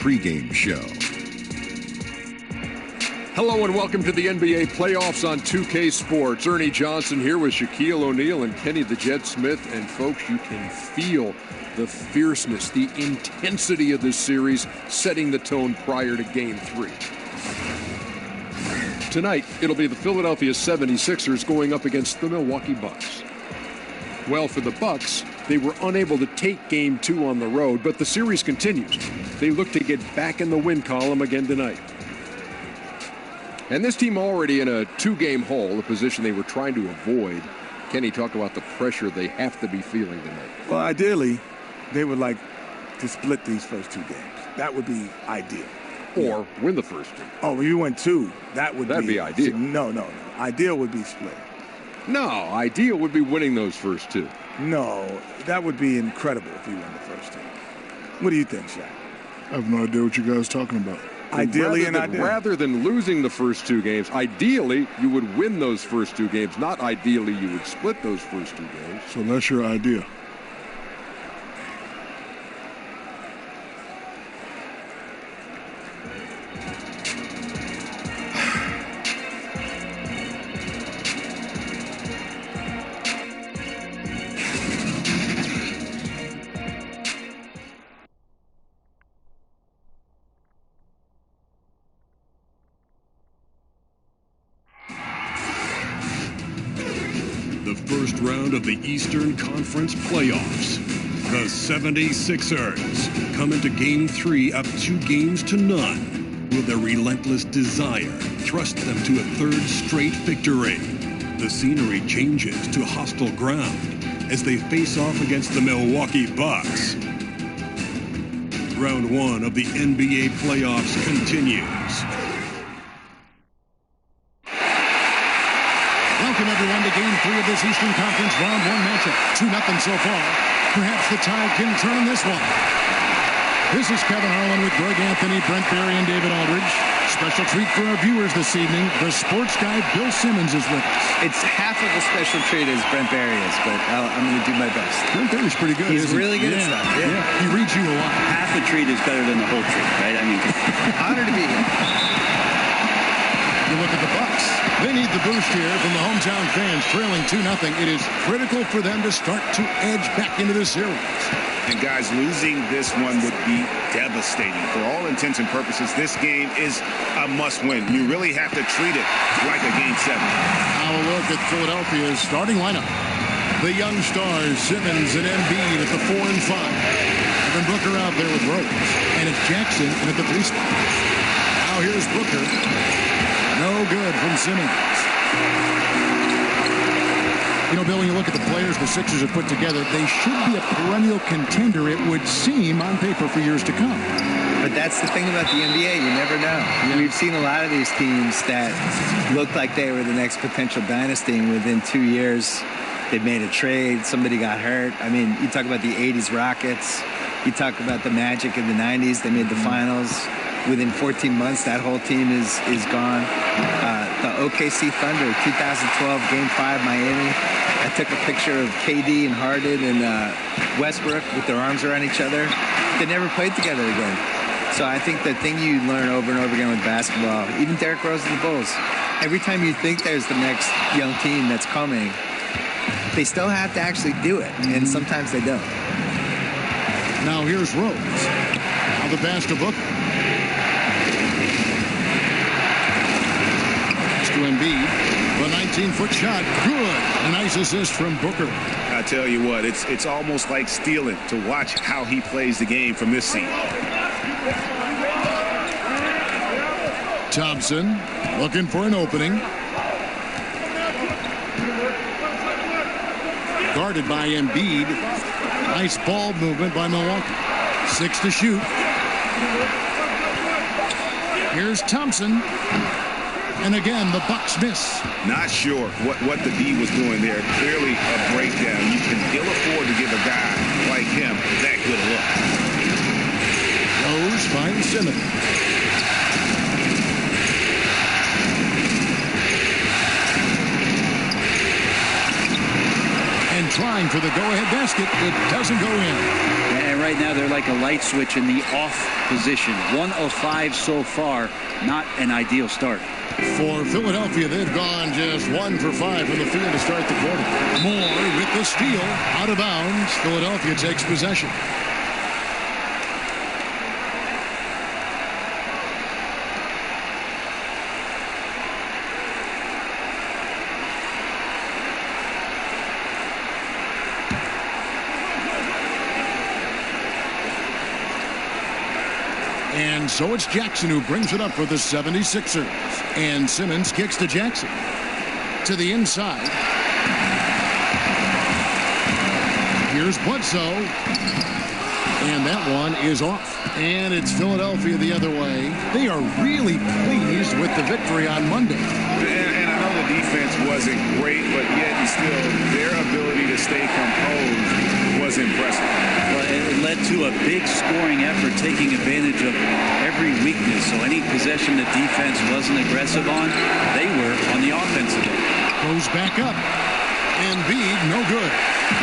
pregame show. Hello and welcome to the NBA playoffs on 2K Sports. Ernie Johnson here with Shaquille O'Neal and Kenny the Jet Smith. And folks, you can feel the fierceness, the intensity of this series setting the tone prior to Game 3. Tonight, it'll be the Philadelphia 76ers going up against the Milwaukee Bucks. Well, for the Bucks, they were unable to take Game 2 on the road, but the series continues. They look to get back in the win column again tonight. And this team already in a two-game hole, a position they were trying to avoid. Kenny, talk about the pressure they have to be feeling tonight. Well, ideally, they would like to split these first two games. That would be ideal. Or win the first two. Oh, when you win two, that'd be ideal. No. Ideal would be split. No, ideal would be winning those first two. No, that would be incredible if you win the first two. What do you think, Shaq? I have no idea what you guys are talking about. Rather than losing the first two games, ideally you would win those first two games. Not ideally you would split those first two games. So that's your idea. First round of the Eastern Conference playoffs. The 76ers come into Game 3 up 2-0. Will their relentless desire thrust them to a third straight victory? The scenery changes to hostile ground as they face off against the Milwaukee Bucks. Round 1 of the NBA playoffs continues. Welcome, everyone, to Game 3 of this Eastern Conference Round 1 matchup. 2-0 so far. Perhaps the tide can turn in this one. This is Kevin Harlan with Greg Anthony, Brent Barry, and David Aldridge. Special treat for our viewers this evening. The sports guy, Bill Simmons, is with us. It's half of a special treat as Brent Barry is, but I'm going to do my best. Brent Barry's pretty good. He's really good at stuff. Yeah. He reads you a lot. Half the treat is better than the whole treat, right? I mean, honored to be here. You look at the Bucks. They need the boost here from the hometown fans, trailing 2-0. It is critical for them to start to edge back into this series. And guys, losing this one would be devastating. For all intents and purposes, this game is a must-win. You really have to treat it like a Game 7. Now a look at Philadelphia's starting lineup. The young stars, Simmons and Embiid at the 4 and 5. Evan Booker out there with Rose. And it's Jackson in at the 3 spot. Now here's Booker. No good from Simmons. You know, Bill, when you look at the players the Sixers have put together, they should be a perennial contender, it would seem, on paper for years to come. But that's the thing about the NBA. You never know. Yeah. We've seen a lot of these teams that looked like they were the next potential dynasty, and within 2 years, they made a trade. Somebody got hurt. I mean, you talk about the 80s Rockets. You talk about the Magic in the 90s. They made the finals. Within 14 months, that whole team is gone. The OKC Thunder, 2012, Game 5, Miami. I took a picture of KD and Harden and Westbrook with their arms around each other. They never played together again. So I think the thing you learn over and over again with basketball, even Derrick Rose and the Bulls, every time you think there's the next young team that's coming, they still have to actually do it, and sometimes they don't. Now here's Rose. Now the pass to Booker. To Embiid, the 19-foot shot, good. A nice assist from Booker. I tell you what, it's almost like stealing to watch how he plays the game from this seat. Thompson looking for an opening. Guarded by Embiid. Nice ball movement by Milwaukee. 6 to shoot. Here's Thompson. And again, the Bucks miss. Not sure what the D was doing there. Clearly a breakdown. You can ill afford to give a guy like him that good look. Rose finds Simmons. And trying for the go-ahead basket. It doesn't go in. And right now, they're like a light switch in the off position. 1 of 5 so far. Not an ideal start. For Philadelphia, they've gone just 1 for 5 from the field to start the quarter. Moore with the steal, out of bounds. Philadelphia takes possession. And so it's Jackson who brings it up for the 76ers. And Simmons kicks to Jackson. To the inside. Here's Bledsoe. And that one is off. And it's Philadelphia the other way. They are really pleased with the victory on Monday. And I know the defense wasn't great, but yet and still their ability to stay composed was impressive. Well, it led to a big scoring effort, taking advantage of every weakness. So any possession the defense wasn't aggressive on, they were on the offensive end. Goes back up. And Embiid, no good.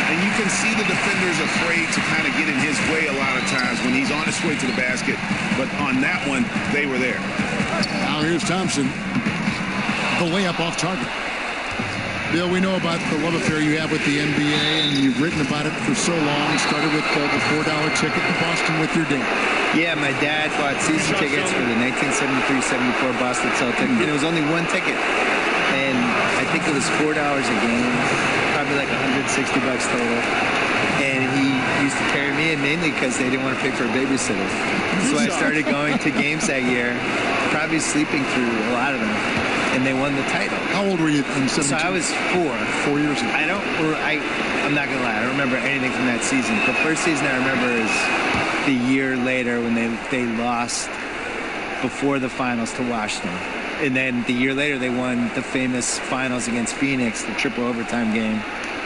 And you can see the defenders afraid to kind of get in his way a lot of times when he's on his way to the basket. But on that one, they were there. Now here's Thompson. The layup off target. Bill, we know about the love affair you have with the NBA, and you've written about it for so long. Started with the $4 ticket to Boston with your dad. Yeah, my dad bought season tickets for the 1973-74 Boston Celtics, and it was only one ticket. And I think it was $4 a game, probably like $160 total. And he used to carry me in mainly because they didn't want to pay for a babysitter. So I started going to games that year, probably sleeping through a lot of them. And they won the title. How old were you in 17? So I was 4. 4 years ago. I'm not going to lie. I don't remember anything from that season. The first season I remember is the year later when they lost before the finals to Washington. And then the year later they won the famous finals against Phoenix, the triple overtime game.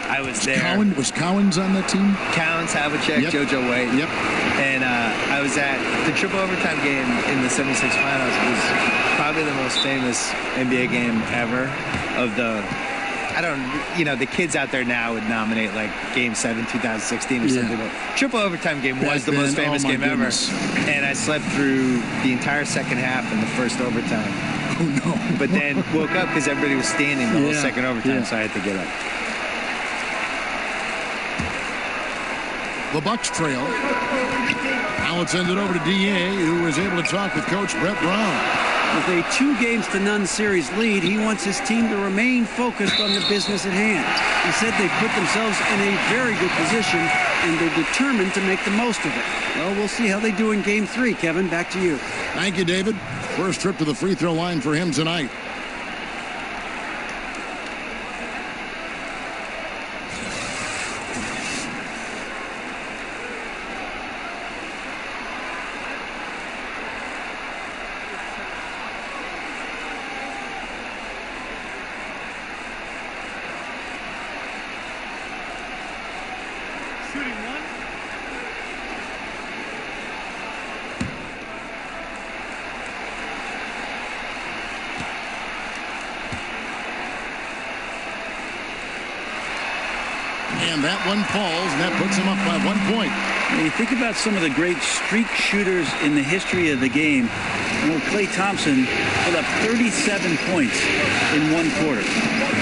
I was there. Was Cowens on that team? Cowens, Havlicek, Yep. JoJo White. Yep. And I was at the triple overtime game in the 76 finals. It was probably the most famous NBA game ever. The kids out there now would nominate like Game 7, 2016 or something. But triple overtime game was the most famous game ever. And I slept through the entire second half and the first overtime. Oh, no. But then woke up because everybody was standing the whole second overtime, so I had to get up. The Bucks trail. Now it's ended over to D.A., who was able to talk with Coach Brett Brown. With a 2-0 series lead, he wants his team to remain focused on the business at hand. He said they put themselves in a very good position, and they're determined to make the most of it. Well, we'll see how they do in Game 3. Kevin, back to you. Thank you, David. First trip to the free throw line for him tonight. And that one falls, and that puts him up by 1 point. When you think about some of the great streak shooters in the history of the game, Klay Thompson put up 37 points in one quarter.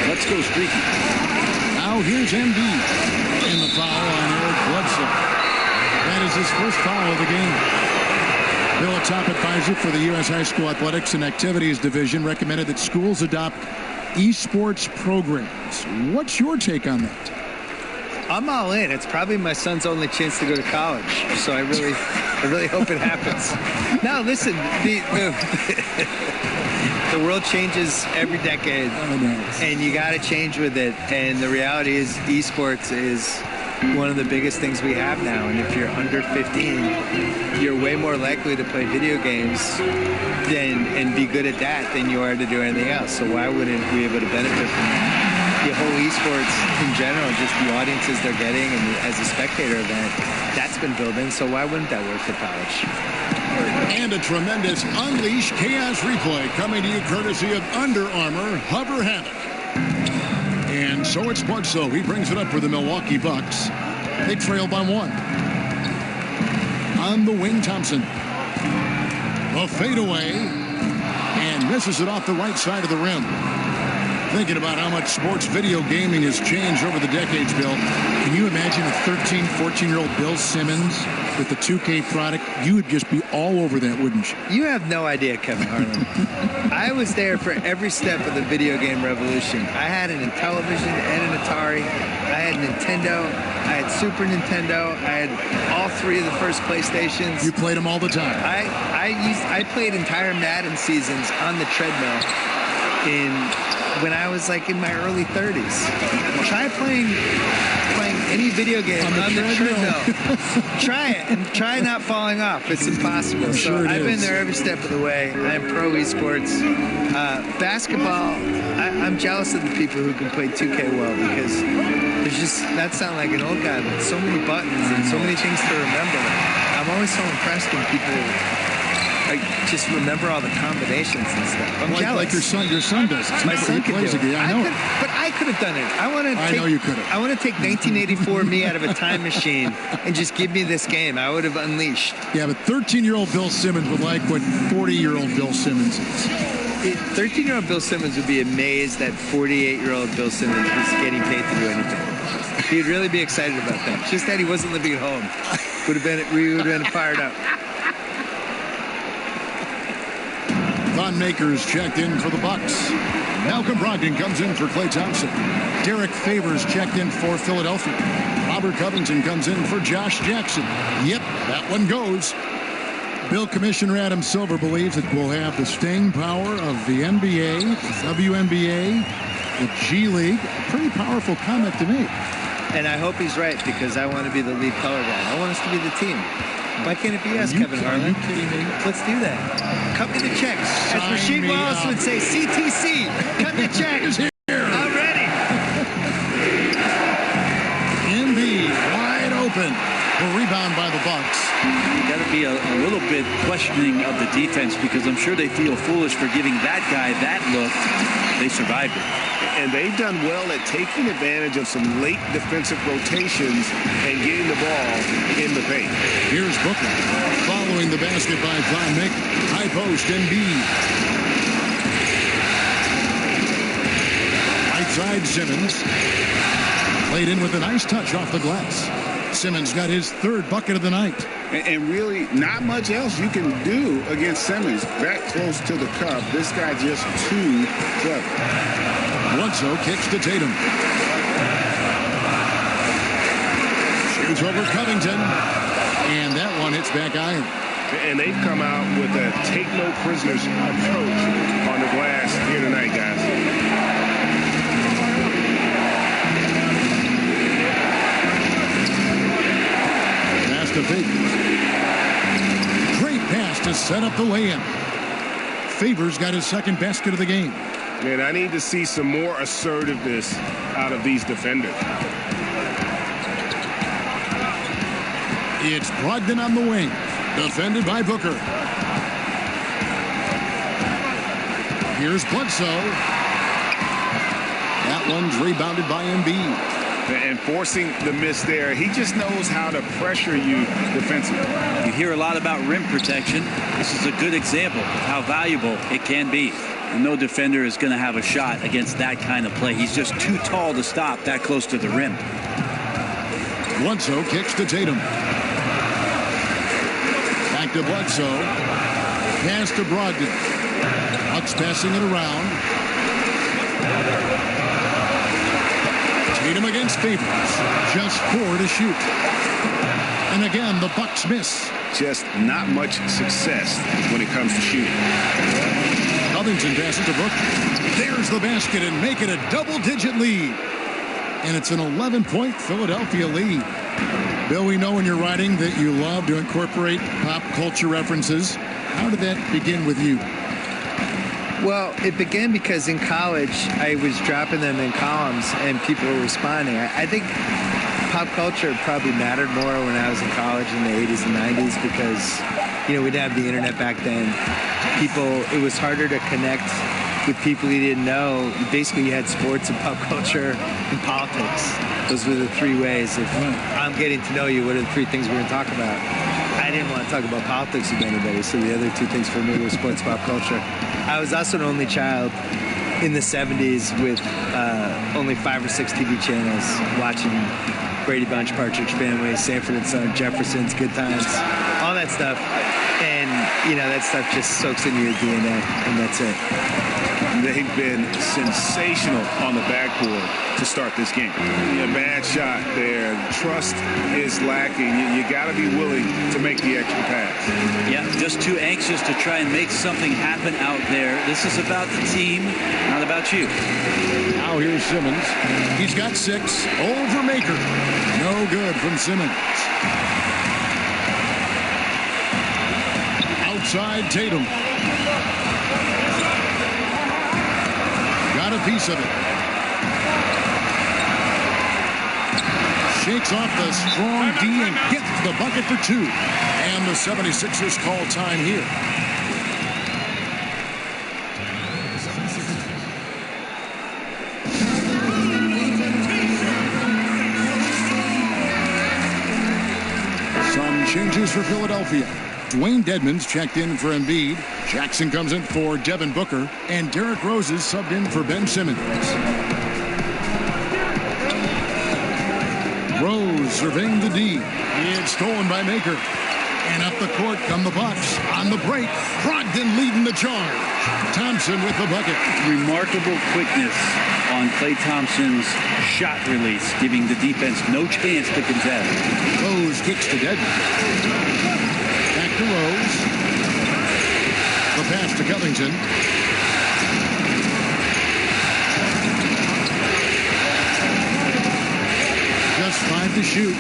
Let's go streaky. Now here's Embiid. And the foul on Eric Bledsoe. That is his first foul of the game. Bill, a top advisor for the U.S. High School Athletics and Activities Division, recommended that schools adopt esports programs. What's your take on that? I'm all in. It's probably my son's only chance to go to college, so I really hope it happens. Now, listen, the world changes every decade, and you got to change with it. And the reality is, esports is one of the biggest things we have now. And if you're under 15, you're way more likely to play video games and be good at that than you are to do anything else. So why wouldn't we be able to benefit from that? The whole esports in general, just the audiences they're getting, and as a spectator event, that's been building. So why wouldn't that work for college? And a tremendous Unleash Chaos replay coming to you courtesy of Under Armour Hover Havoc. And so it's Bledsoe. He brings it up for the Milwaukee Bucks. They trail by 1. On the wing, Thompson. A fadeaway. And misses it off the right side of the rim. Thinking about how much sports video gaming has changed over the decades, Bill. Can you imagine a 13, 14-year-old Bill Simmons with the 2K product? You would just be all over that, wouldn't you? You have no idea, Kevin Harlan. I was there for every step of the video game revolution. I had an Intellivision and an Atari. I had Nintendo. I had Super Nintendo. I had all three of the first PlayStations. You played them all the time. I played entire Madden seasons on the treadmill when I was like in my early 30s. Try playing any video game on the treadmill. Try it and try not falling off. It's impossible. So I've been there every step of the way. I'm pro esports. Basketball, I'm jealous of the people who can play 2K well because there's just, that sounds like an old guy, but so many buttons and so many things to remember. I'm always so impressed when people just remember all the combinations and stuff. I'm jealous. Like your son does. My son can do it. I know. But I could have done it. I know you could have. I want to take 1984 me out of a time machine and just give me this game. I would have unleashed. Yeah, but 13-year-old Bill Simmons would like what 40-year-old Bill Simmons is. 13-year-old Bill Simmons would be amazed that 48-year-old Bill Simmons was getting paid to do anything. He'd really be excited about that. Just that he wasn't living at home. We would have been fired up. Von Maker's checked in for the Bucks. Malcolm Brogdon comes in for Klay Thompson. Derek Favors checked in for Philadelphia. Robert Covington comes in for Josh Jackson. Yep, that one goes. Bill Commissioner Adam Silver believes that we'll have the staying power of the NBA, the WNBA, the G League. Pretty powerful comment to me. And I hope he's right because I want to be the lead color guy. I want us to be the team. Why can't it be us, Kevin Harlan? Are you kidding me? Let's do that. Cut me the checks. As Rasheed Wallace would say, CTC. Cut the checks. I'm ready. Embiid wide open. A rebound by the Bucks. You got to be a little bit questioning of the defense because I'm sure they feel foolish for giving that guy that look. They survived it. And they've done well at taking advantage of some late defensive rotations and getting the ball in the paint. Here's Booker following the basket by Von Maker. High post, Embiid. Right side, Simmons. Played in with a nice touch off the glass. Simmons got his third bucket of the night. And really, not much else you can do against Simmons. That close to the cup. This guy just too clever. Bledsoe kicks to Tatum. Shoots over Covington. And that one hits back iron. And they've come out with a take no prisoners approach on the glass here tonight, guys. Pass to Favors. Great pass to set up the lay-in. Favors got his second basket of the game. Man, I need to see some more assertiveness out of these defenders. It's Brogdon on the wing. Defended by Booker. Here's Bledsoe. That one's rebounded by Embiid. And forcing the miss there, he just knows how to pressure you defensively. You hear a lot about rim protection. This is a good example of how valuable it can be. And no defender is going to have a shot against that kind of play. He's just too tall to stop that close to the rim. Bledsoe kicks to Tatum. Back to Bledsoe. Pass to Brogdon. Bucks passing it around. Tatum against Favors. Just 4 to shoot. And again, the Bucks miss. Just not much success when it comes to shooting. Covington passes to Booker. There's the basket and make it a double-digit lead. And it's an 11-point Philadelphia lead. Bill, we know in your writing that you love to incorporate pop culture references. How did that begin with you? Well, it began because in college, I was dropping them in columns and people were responding. I think pop culture probably mattered more when I was in college in the 80s and 90s because, we didn't have the internet back then. It was harder to connect with people you didn't know. Basically, you had sports and pop culture and politics. Those were the three ways. If I'm getting to know you, what are the three things we're going to talk about? I I didn't want to talk about politics with anybody, so the other two things for me were sports, pop culture. I was also an only child in the 70s with only 5 or 6 TV channels watching Brady Bunch, Partridge Family, Sanford and Son, Jeffersons, Good Times, all that stuff. And, that stuff just soaks into your DNA, and that's it. They've been sensational on the backboard to start this game. A bad shot there. Trust is lacking. You got to be willing to make the extra pass. Yeah, just too anxious to try and make something happen out there. This is about the team, not about you. Now here's Simmons. He's got 6 over Maker. No good from Simmons. Outside Tatum. Got a piece of it. Shakes off the strong D and gets the bucket for 2. And the 76ers call time here. Some changes for Philadelphia. Dwayne Dedmon's checked in for Embiid. Jackson comes in for Devin Booker. And Derrick Rose is subbed in for Ben Simmons. Rose surveying the D. It's stolen by Maker. And up the court come the Bucks. On the break, Brogdon leading the charge. Thompson with the bucket. Remarkable quickness on Klay Thompson's shot release, giving the defense no chance to contest. Rose kicks to Dedmon. Back to Rose. The pass to Covington. Just 5 to shoot.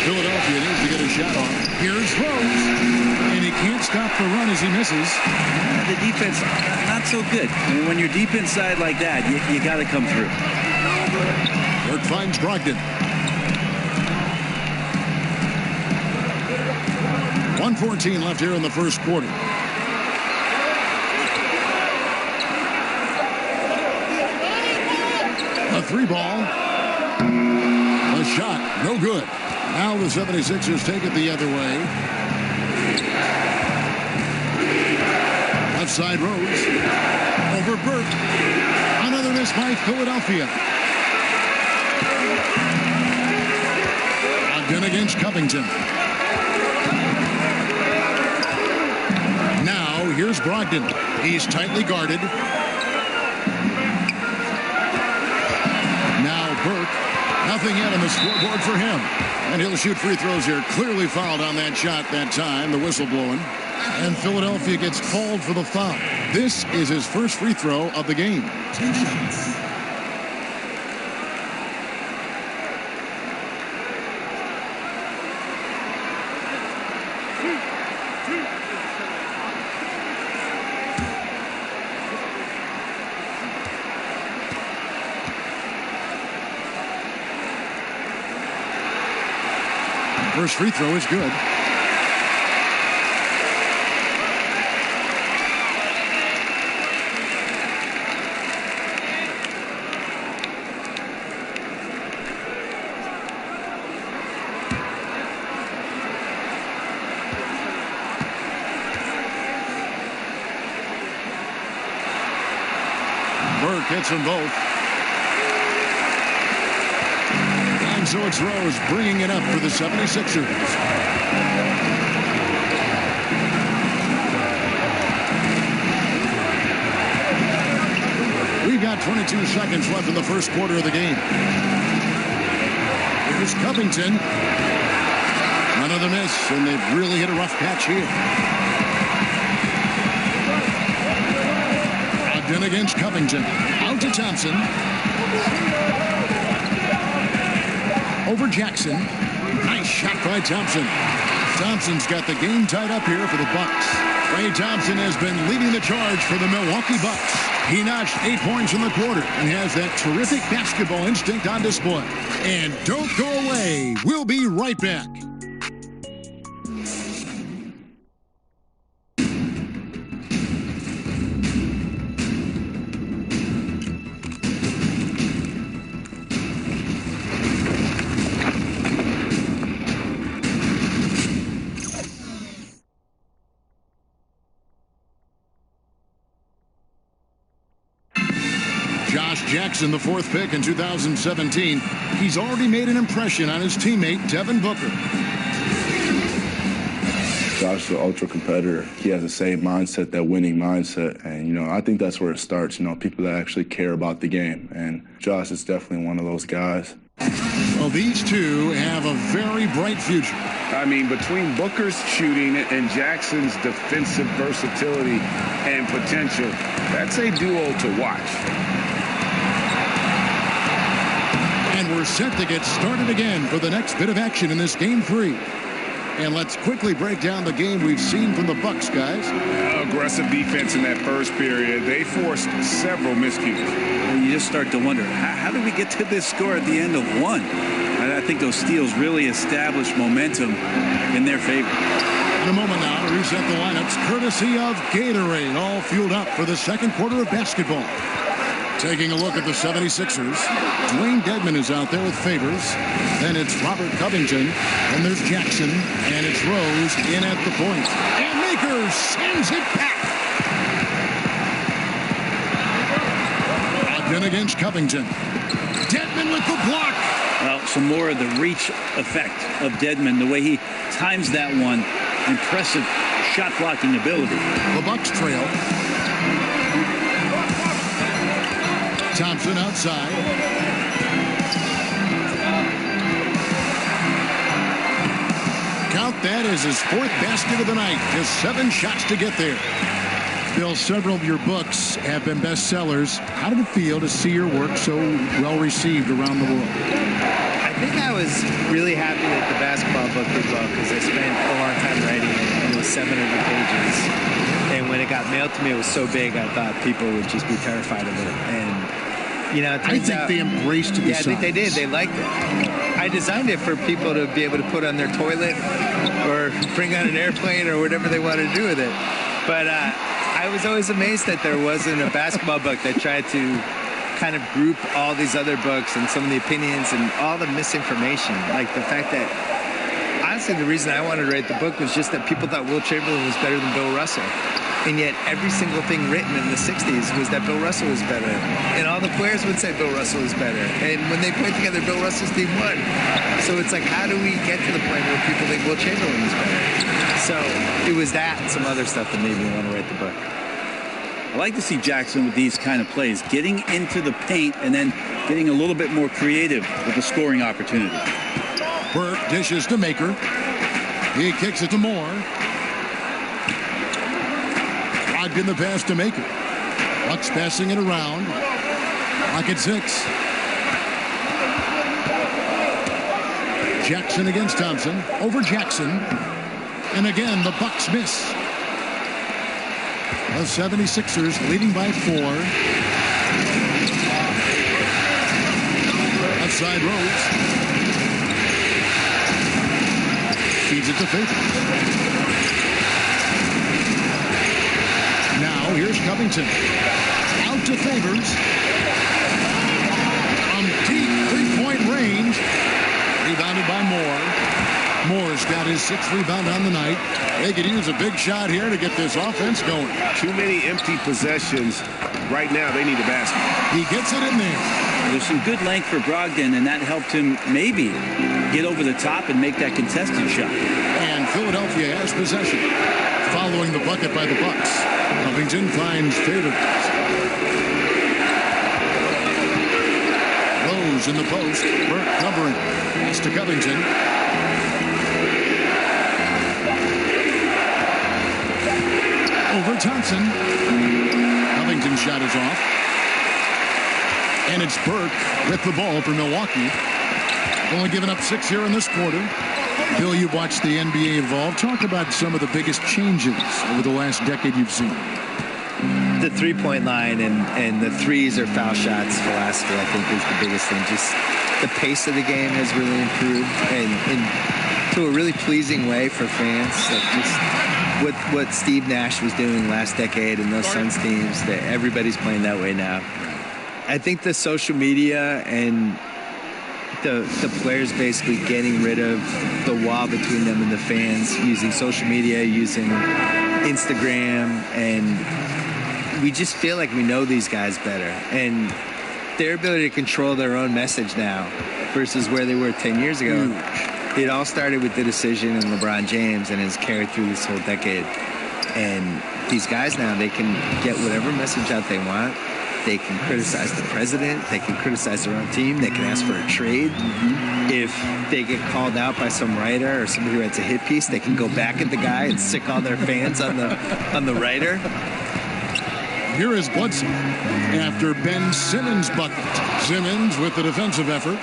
Philadelphia needs to get a shot off. Here's Rose. And he can't stop the run as he misses. The defense, not so good. I mean, when you're deep inside like that, you got to come through. Burke finds Brogdon. 1:14 left here in the first quarter. A 3-ball. A shot. No good. Now the 76ers take it the other way. Left side Rose. Over Burke. Another miss by Philadelphia. Again against Covington. Now here's Brogdon. He's tightly guarded. Now Burke. Nothing yet on the scoreboard for him. And he'll shoot free throws here. Clearly fouled on that shot that time. The whistle blowing. And Philadelphia gets called for the foul. This is his first free throw of the game. 2 shots. First free throw is good. Burke hits them both. And so it's Rose bringing it up for the 76ers. We've got 22 seconds left in the first quarter of the game. Here's Covington. Another miss, and they've really hit a rough patch here. Brogdon against Covington. Out to Thompson. Over Jackson. Nice shot by Thompson. Thompson's got the game tied up here for the Bucks. Klay Thompson has been leading the charge for the Milwaukee Bucks. He notched 8 points in the quarter and has that terrific basketball instinct on display. And don't go away. We'll be right back. Jackson, the 4th pick in 2017. He's already made an impression on his teammate, Devin Booker. Josh is an ultra competitor. He has the same mindset, that winning mindset. And, I think that's where it starts, people that actually care about the game. And Josh is definitely one of those guys. Well, these two have a very bright future. I mean, between Booker's shooting and Jackson's defensive versatility and potential, that's a duo to watch. And we're set to get started again for the next bit of action in this Game 3. And let's quickly break down the game we've seen from the Bucks, guys. Aggressive defense in that first period. They forced several miscues. You just start to wonder, how did we get to this score at the end of one? I think those steals really established momentum in their favor. In a moment now to reset the lineups, courtesy of Gatorade, all fueled up for the second quarter of basketball. Taking a look at the 76ers, Dwayne Dedmon is out there with Favors. Then it's Robert Covington. Then there's Jackson. And it's Rose in at the point. And Maker sends it back. Ogden against Covington. Dedmon with the block. Well, some more of the reach effect of Dedmon, the way he times that one. Impressive shot blocking ability. The Bucks trail. Thompson outside. Count that as his 4th basket of the night. Just 7 shots to get there. Bill, several of your books have been bestsellers. How did it feel to see your work so well received around the world? I think I was really happy that the basketball book did well because I spent a long time writing it. It was 700 pages. And when it got mailed to me, it was so big, I thought people would just be terrified of it. And, I think they embraced the size. I think they did. They liked it. I designed it for people to be able to put on their toilet or bring on an airplane or whatever they want to do with it. But I was always amazed that there wasn't a basketball book that tried to kind of group all these other books and some of the opinions and all the misinformation. Like the fact that, honestly, the reason I wanted to write the book was just that people thought Wilt Chamberlain was better than Bill Russell. And yet every single thing written in the 60s was that Bill Russell was better. And all the players would say Bill Russell was better. And when they played together, Bill Russell's team won. So it's like, how do we get to the point where people think Wilt Chamberlain was better? So it was that and some other stuff that made me want to write the book. I like to see Jackson with these kind of plays, getting into the paint and then getting a little bit more creative with the scoring opportunity. Burke dishes to Maker. He kicks it to Moore. Ogden the pass to Maker. Bucks passing it around. Clock at 6. Jackson against Thompson. Over Jackson. And again, the Bucks miss. The 76ers leading by 4. Outside Rose. Feeds it to Favors. Now here's Covington. Out to Favors. From deep 3-point range. Rebounded by Moore. Moore's got his 6th rebound on the night. They could use a big shot here to get this offense going. Too many empty possessions. Right now, they need a basket. He gets it in there. There's some good length for Brogdon, and that helped him maybe get over the top and make that contested shot. And Philadelphia has possession. Following the bucket by the Bucks. Covington finds Favors. Rose in the post. Burke covering. Pass to Covington. Over Thompson. Covington's shot is off. And it's Burke with the ball for Milwaukee. Only given up 6 here in this quarter. Bill, you've watched the NBA evolve. Talk about some of the biggest changes over the last decade you've seen. The 3-point line and the threes or foul shots philosophy, I think, is the biggest thing. Just the pace of the game has really improved and to a really pleasing way for fans. Like just what Steve Nash was doing last decade and those Suns teams, that everybody's playing that way now. I think the social media and the players basically getting rid of the wall between them and the fans, using social media, using Instagram, and we just feel like we know these guys better. And their ability to control their own message now versus where they were 10 years ago. It all started with the decision in LeBron James and has carried through this whole decade. And these guys now, they can get whatever message out they want. They can criticize the president. They can criticize their own team. They can ask for a trade. If they get called out by some writer or somebody who writes a hit piece, they can go back at the guy and sick all their fans on the writer. Here is Bledsoe after Ben Simmons' bucket. Simmons with the defensive effort.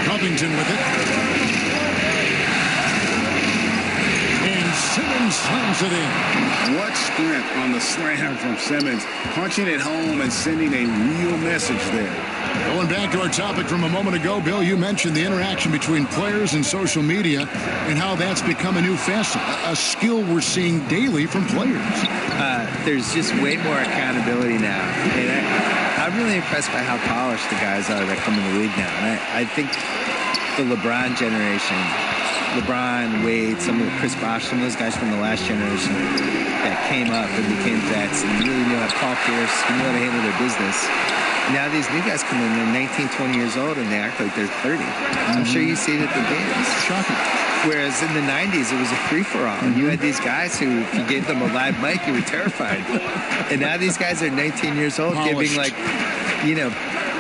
Covington with it. And Simmons slams it in. What strength on the slam from Simmons. Punching it home and sending a real message there. Going back to our topic from a moment ago, Bill, you mentioned the interaction between players and social media and how that's become a new facet, a skill we're seeing daily from players. There's just way more accountability now. And I'm really impressed by how polished the guys are that come in the league now. And I think the LeBron generation, LeBron, Wade, some of the Chris Bosh, some of those guys from the last generation that came up and became vets and really knew how to Paul Pierce, knew how to handle their business. Now these new guys come in, they're 19, 20 years old, and they act like they're 30. I'm sure you see it at the games. Shocking. Whereas in the 90s, it was a free-for-all. And you had these guys who, if you gave them a live mic, you were terrified. And now these guys are 19 years old, giving, like,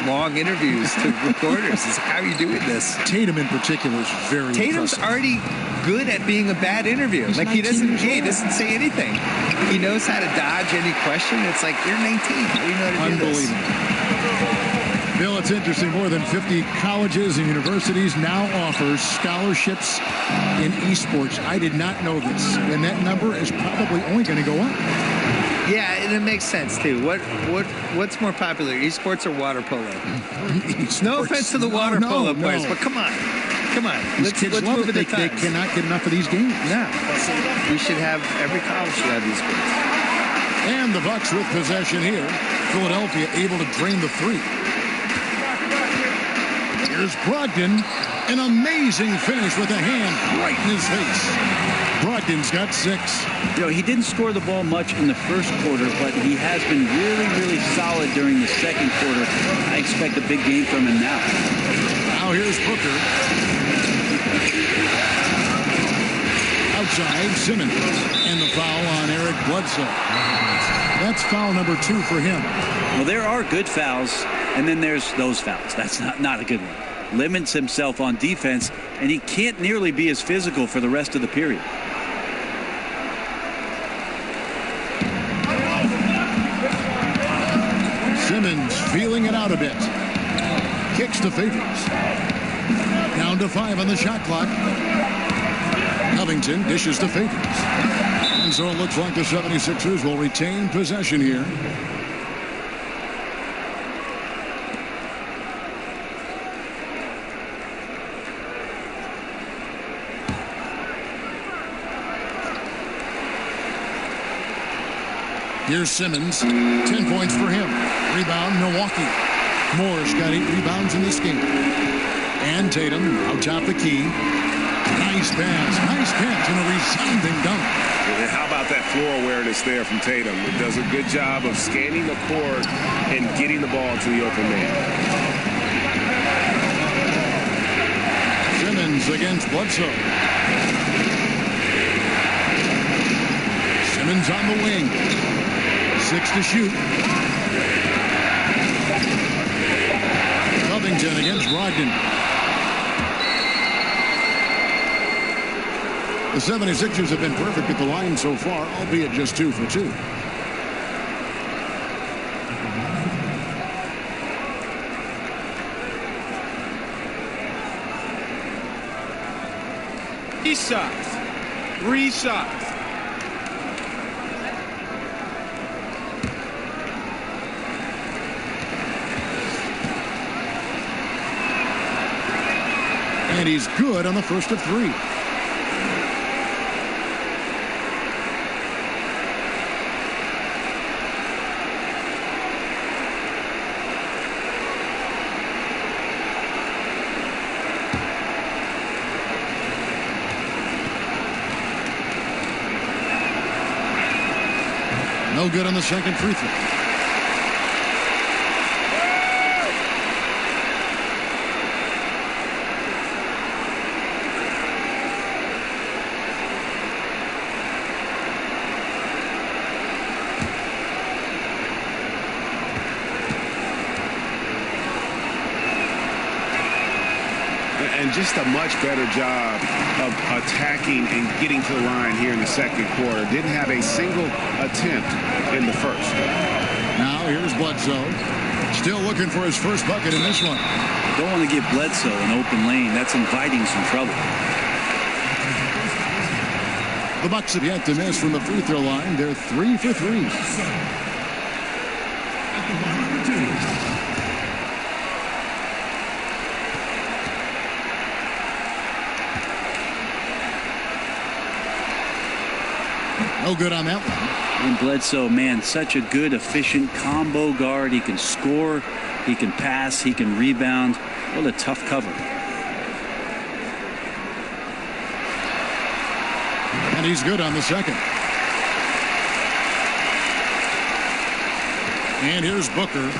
long interviews to reporters. It's like, how are you doing this? Tatum in particular is very Tatum's impressive. already good at being a bad interview. He's like, he doesn't say anything. He knows how to dodge any question. It's like, you're 19. How do you know how to do this? Bill, it's interesting. More than 50 colleges and universities now offer scholarships in esports. I did not know this, and that number is probably only going to go up. Yeah, and it makes sense too. What's more popular, esports or water polo? No offense to the water polo players, but come on. These kids love move it. They cannot get enough of these games. No, we should have every college should have these games. And the Bucks with possession here. Philadelphia able to drain the three. Here's Brogdon. An amazing finish with a hand right in his face. Brogdon's got 6. He didn't score the ball much in the first quarter, but he has been really, really solid during the second quarter. I expect a big game from him now. Now here's Booker. Outside, Simmons. And the foul on Eric Bledsoe. That's foul number 2 for him. Well, there are good fouls, and then there's those fouls. That's not a good one. Limits himself on defense, and he can't nearly be as physical for the rest of the period. Simmons feeling it out a bit. Kicks to Favors. Down to 5 on the shot clock. Covington dishes to Favors. And so it looks like the 76ers will retain possession here. Here's Simmons. 10 points for him. Rebound, Milwaukee. Moore's got 8 rebounds in this game. And Tatum out top the key. Nice pass. And a resounding dunk. And how about that floor awareness there from Tatum? It does a good job of scanning the court and getting the ball to the open man. Simmons against Bledsoe. Simmons on the wing. 6 to shoot. Covington against Brogdon. The 76ers have been perfect at the line so far, albeit just 2 for 2. Three shots. And he's good on the first of 3. No good on the second free throw. just a much better job of attacking and getting to the line here in the second quarter. Didn't have a single attempt in the first. Now here's Bledsoe. Still looking for his first bucket in this one. Don't want to give Bledsoe an open lane. That's inviting some trouble. The Bucks have yet to miss from the free throw line. They're 3 for 3. No good on that one. And Bledsoe, man, such a good, efficient combo guard. He can score, he can pass, he can rebound. What a tough cover. And he's good on the second. And here's Booker.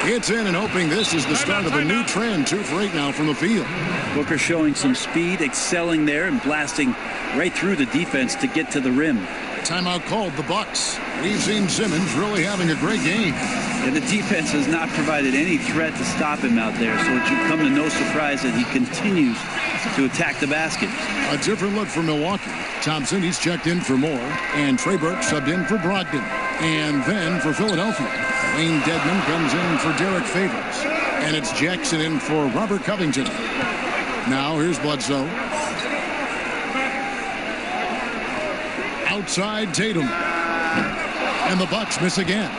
It's in and hoping this is the start of a new trend. 2 for 8 now from the field. Booker showing some speed, excelling there and blasting right through the defense to get to the rim. Timeout called the Bucks. We've seen Simmons really having a great game. And the defense has not provided any threat to stop him out there, so it should come to no surprise that he continues to attack the basket. A different look for Milwaukee. Thompson, he's checked in for Moore, and Trey Burke subbed in for Brogdon. And then for Philadelphia, Wayne Dedman comes in for Derek Favors. And it's Jackson in for Robert Covington. Now here's Bledsoe. Outside Tatum. And the Bucks miss again.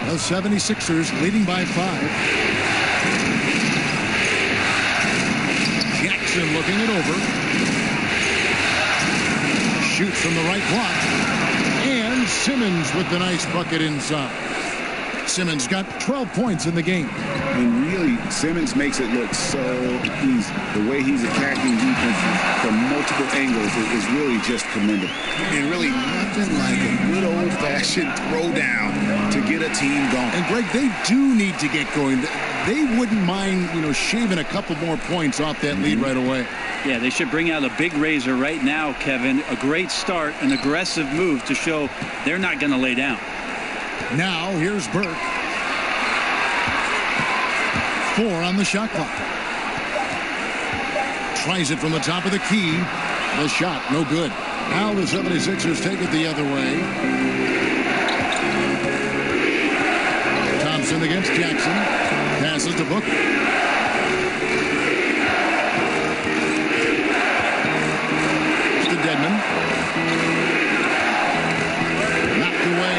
The 76ers leading by 5. Jackson looking it over. Shoots from the right block. And Simmons with the nice bucket inside. Simmons got 12 points in the game. And really, Simmons makes it look so easy. The way he's attacking defenses from multiple angles is really just commendable. And really nothing like a good old-fashioned throwdown to get a team going. And, Greg, they do need to get going. They wouldn't mind, shaving a couple more points off that lead right away. Yeah, they should bring out a big razor right now, Kevin. A great start, an aggressive move to show they're not going to lay down. Now, here's Burke. 4 on the shot clock. Tries it from the top of the key. The shot, no good. Now the 76ers take it the other way. Thompson against Jackson. Passes to Booker. To Dedman. Knocked away.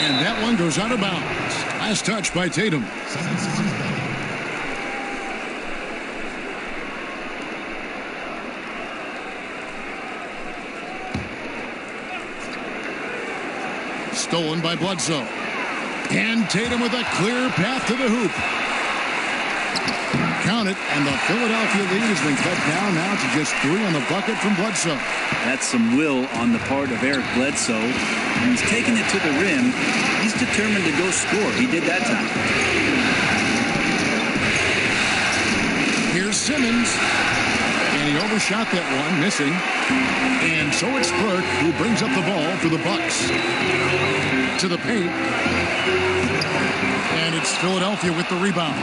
And that one goes out of bounds. Last touch by Tatum. Stolen by Bledsoe. And Tatum with a clear path to the hoop. Count it, and the Philadelphia lead has been cut down now to just 3 on the bucket from Bledsoe. That's some will on the part of Eric Bledsoe. He's taking it to the rim. He's determined to go score. He did that time. Here's Simmons. And he overshot that one, missing. And so it's Burke who brings up the ball for the Bucks. To the paint. And it's Philadelphia with the rebound.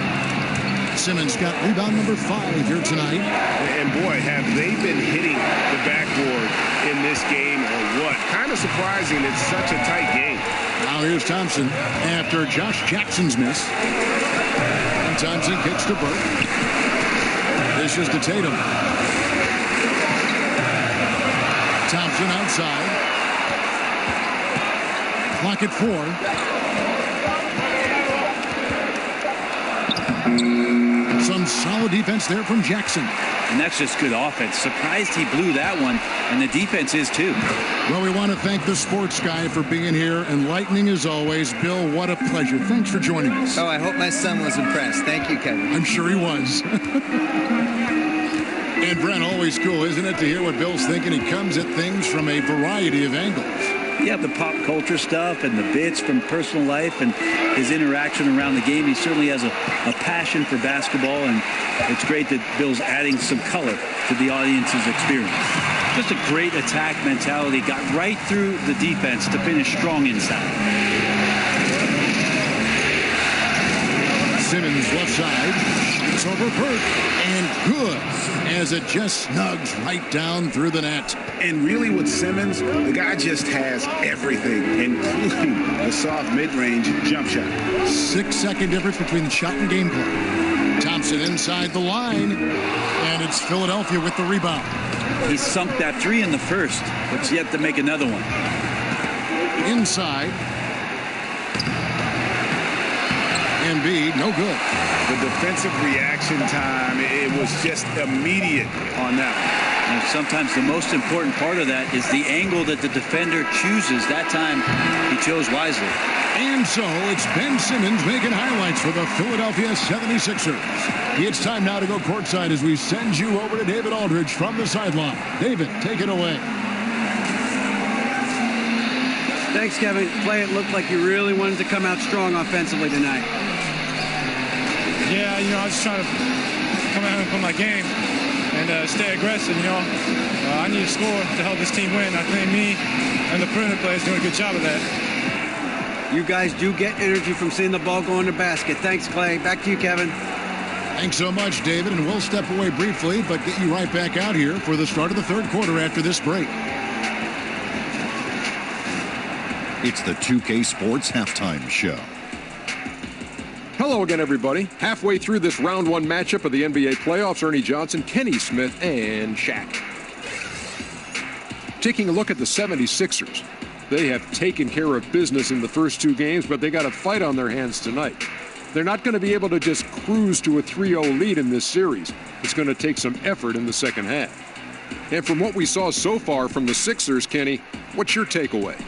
Simmons got rebound number 5 here tonight. And boy, have they been hitting the backboard in this game or what? Kind of surprising. It's such a tight game. Now here's Thompson after Josh Jackson's miss. And Thompson kicks to Burke. This is to Tatum. Thompson outside. Clock at 4. Some solid defense there from Jackson. And that's just good offense. Surprised he blew that one, and the defense is too. Well, we want to thank the sports guy for being here. Enlightening as always. Bill, what a pleasure. Thanks for joining us. Oh, I hope my son was impressed. Thank you, Kevin. I'm sure he was. And Brent, always cool, isn't it, to hear what Bill's thinking? He comes at things from a variety of angles. Yeah, the pop culture stuff and the bits from personal life and his interaction around the game. He certainly has a passion for basketball, and it's great that Bill's adding some color to the audience's experience. Just a great attack mentality. Got right through the defense to finish strong inside. Simmons left side. Shoots over Burke. And good, as it just snugs right down through the net. And really with Simmons, the guy just has everything, including the soft mid-range jump shot. 6-second difference between the shot and gameplay. Thompson inside the line, and it's Philadelphia with the rebound. He sunk that three in the first, but's yet to make another one. Inside. Embiid, no good. The defensive reaction time, it was just immediate on that one. And sometimes the most important part of that is the angle that the defender chooses. That time, he chose wisely. And so it's Ben Simmons making highlights for the Philadelphia 76ers. It's time now to go courtside as we send you over to David Aldridge from the sideline. David, take it away. Thanks, Kevin. Clay, it looked like you really wanted to come out strong offensively tonight. Yeah, I was just trying to come out and play my game and stay aggressive, I need to score to help this team win. I think me and the perimeter players doing a good job of that. You guys do get energy from seeing the ball go in the basket. Thanks, Clay. Back to you, Kevin. Thanks so much, David, and we'll step away briefly, but get you right back out here for the start of the third quarter after this break. It's the 2K Sports Halftime Show. Hello again, everybody. Halfway through this round one matchup of the NBA playoffs, Ernie Johnson, Kenny Smith, and Shaq. Taking a look at the 76ers. They have taken care of business in the first two games, but they got a fight on their hands tonight. They're not going to be able to just cruise to a 3-0 lead in this series. It's going to take some effort in the second half. And from what we saw so far from the Sixers, Kenny, what's your takeaway?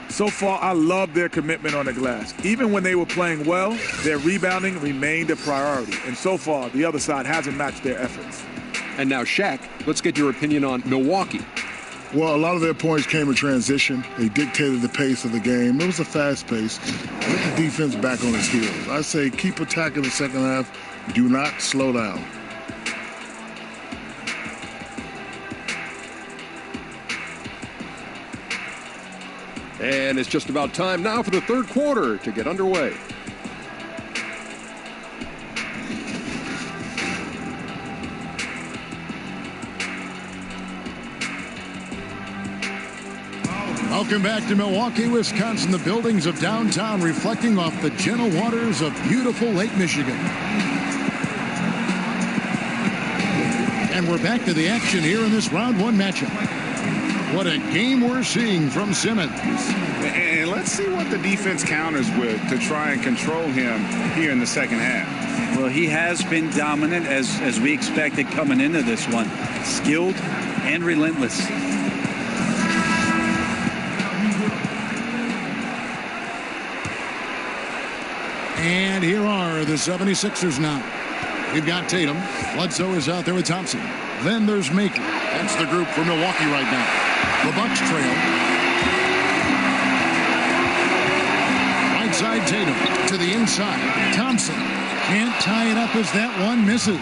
So far, I love their commitment on the glass. Even when they were playing well, their rebounding remained a priority. And so far, the other side hasn't matched their efforts. And now, Shaq, let's get your opinion on Milwaukee. Well, a lot of their points came in transition. They dictated the pace of the game. It was a fast pace. Put the defense back on its heels. I say keep attacking the second half. Do not slow down. And it's just about time now for the third quarter to get underway. Welcome back to Milwaukee, Wisconsin, the buildings of downtown reflecting off the gentle waters of beautiful Lake Michigan. And we're back to the action here in this round one matchup. What a game we're seeing from Simmons. And let's see what the defense counters with to try and control him here in the second half. Well, he has been dominant as we expected coming into this one. Skilled and relentless. And here are the 76ers now. We've got Tatum. Bledsoe is out there with Thompson. Then there's Maker. That's the group for Milwaukee right now. The Bucks trail. Right side Tatum to the inside. Thompson can't tie it up as that one misses.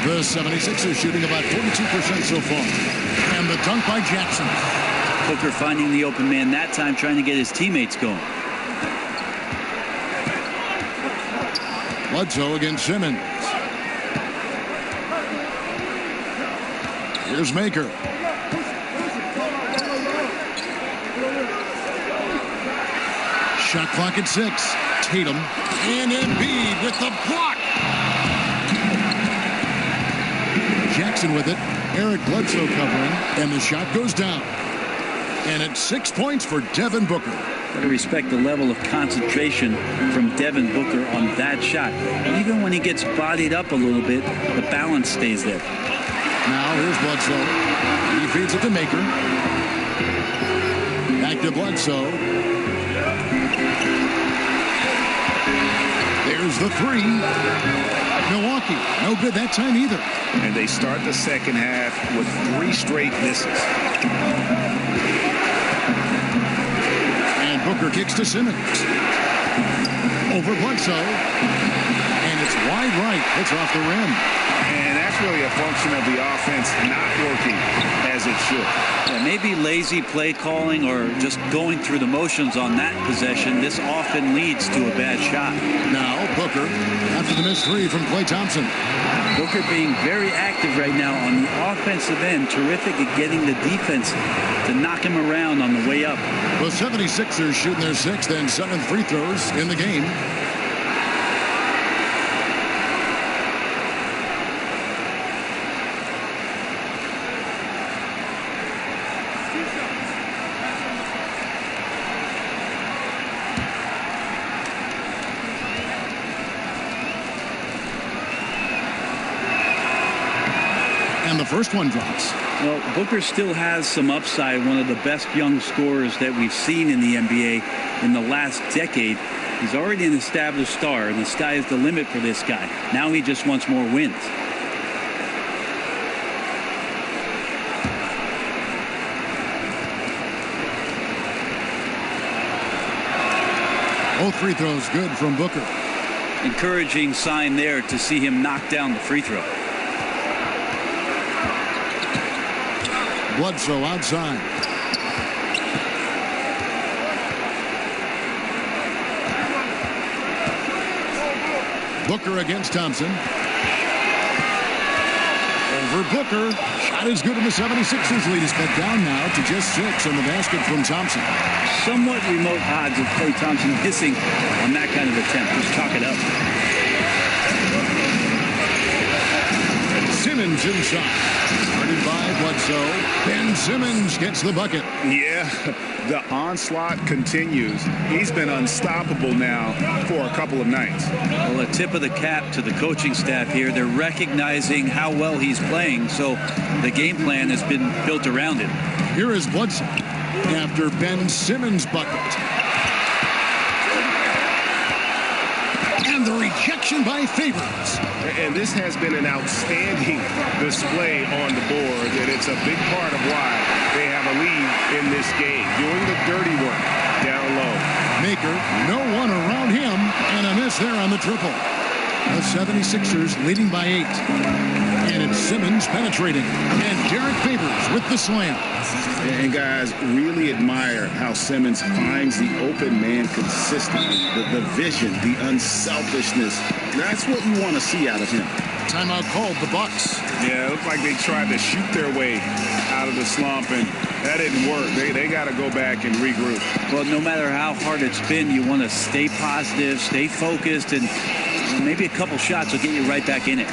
The 76ers shooting about 42% so far. And the dunk by Jackson. Booker finding the open man that time, trying to get his teammates going. Bledsoe against Simmons. Here's Maker. Shot clock at 6. Tatum and Embiid with the block. Jackson with it. Eric Bledsoe covering, and the shot goes down. And it's 6 points for Devin Booker. Got to respect the level of concentration from Devin Booker on that shot. Even when he gets bodied up a little bit, the balance stays there. Now here's Bledsoe. He feeds it to Maker. Back to Bledsoe. There's the three. Milwaukee, no good that time either. And they start the second half with 3 straight misses. And Booker kicks to Simmons. Over Bledsoe. And it's wide right. It's off the rim. And that's really a function of the offense not working as it should. Yeah, maybe lazy play calling or just going through the motions on that possession. This often leads to a bad shot. Now Booker after the missed three from Klay Thompson. Booker being very active right now on the offensive end. Terrific at getting the defense to knock him around on the way up. The 76ers shooting their 6th and 7th free throws in the game. And the first one drops. Well, Booker still has some upside, one of the best young scorers that we've seen in the NBA in the last decade. He's already an established star, and the sky is the limit for this guy. Now he just wants more wins. Both free throws good from Booker. Encouraging sign there to see him knock down the free throw. Bledsoe outside. Booker against Thompson. Over Booker. Shot is good, and the 76ers lead is cut down now to just 6 on the basket from Thompson. Somewhat remote odds of Klay Thompson missing on that kind of attempt. Just chalk it up. Simmons inside. Guarded by Bledsoe. Ben Simmons gets the bucket. Yeah, the onslaught continues. He's been unstoppable now for a couple of nights. Well, a tip of the cap to the coaching staff here. They're recognizing how well he's playing, so the game plan has been built around it. Here is Bledsoe after Ben Simmons' bucket. And the rejection by Favors. And this has been an outstanding display on the board, and it's a big part of why they have a lead in this game, doing the dirty work down low. Maker, no one around him, and a miss there on the triple. The 76ers leading by 8. And it's Simmons penetrating. And Derek Favors with the slam. And guys, really admire how Simmons finds the open man consistently. The vision, the unselfishness. That's what you want to see out of him. Timeout called the Bucks. Yeah, it looked like they tried to shoot their way out of the slump, and that didn't work. They got to go back and regroup. Well, no matter how hard it's been, you want to stay positive, stay focused, and maybe a couple shots will get you right back in it.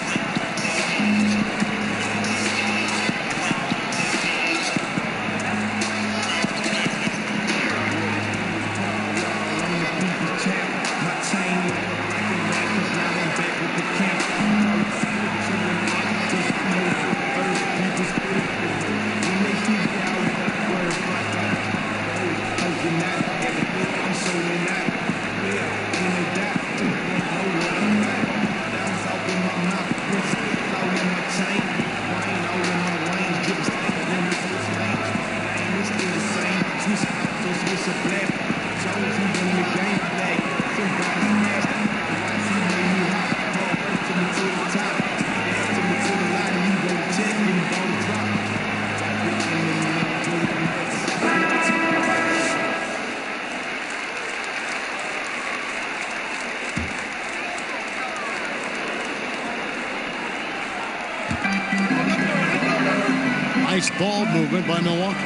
Nice ball movement by Milwaukee.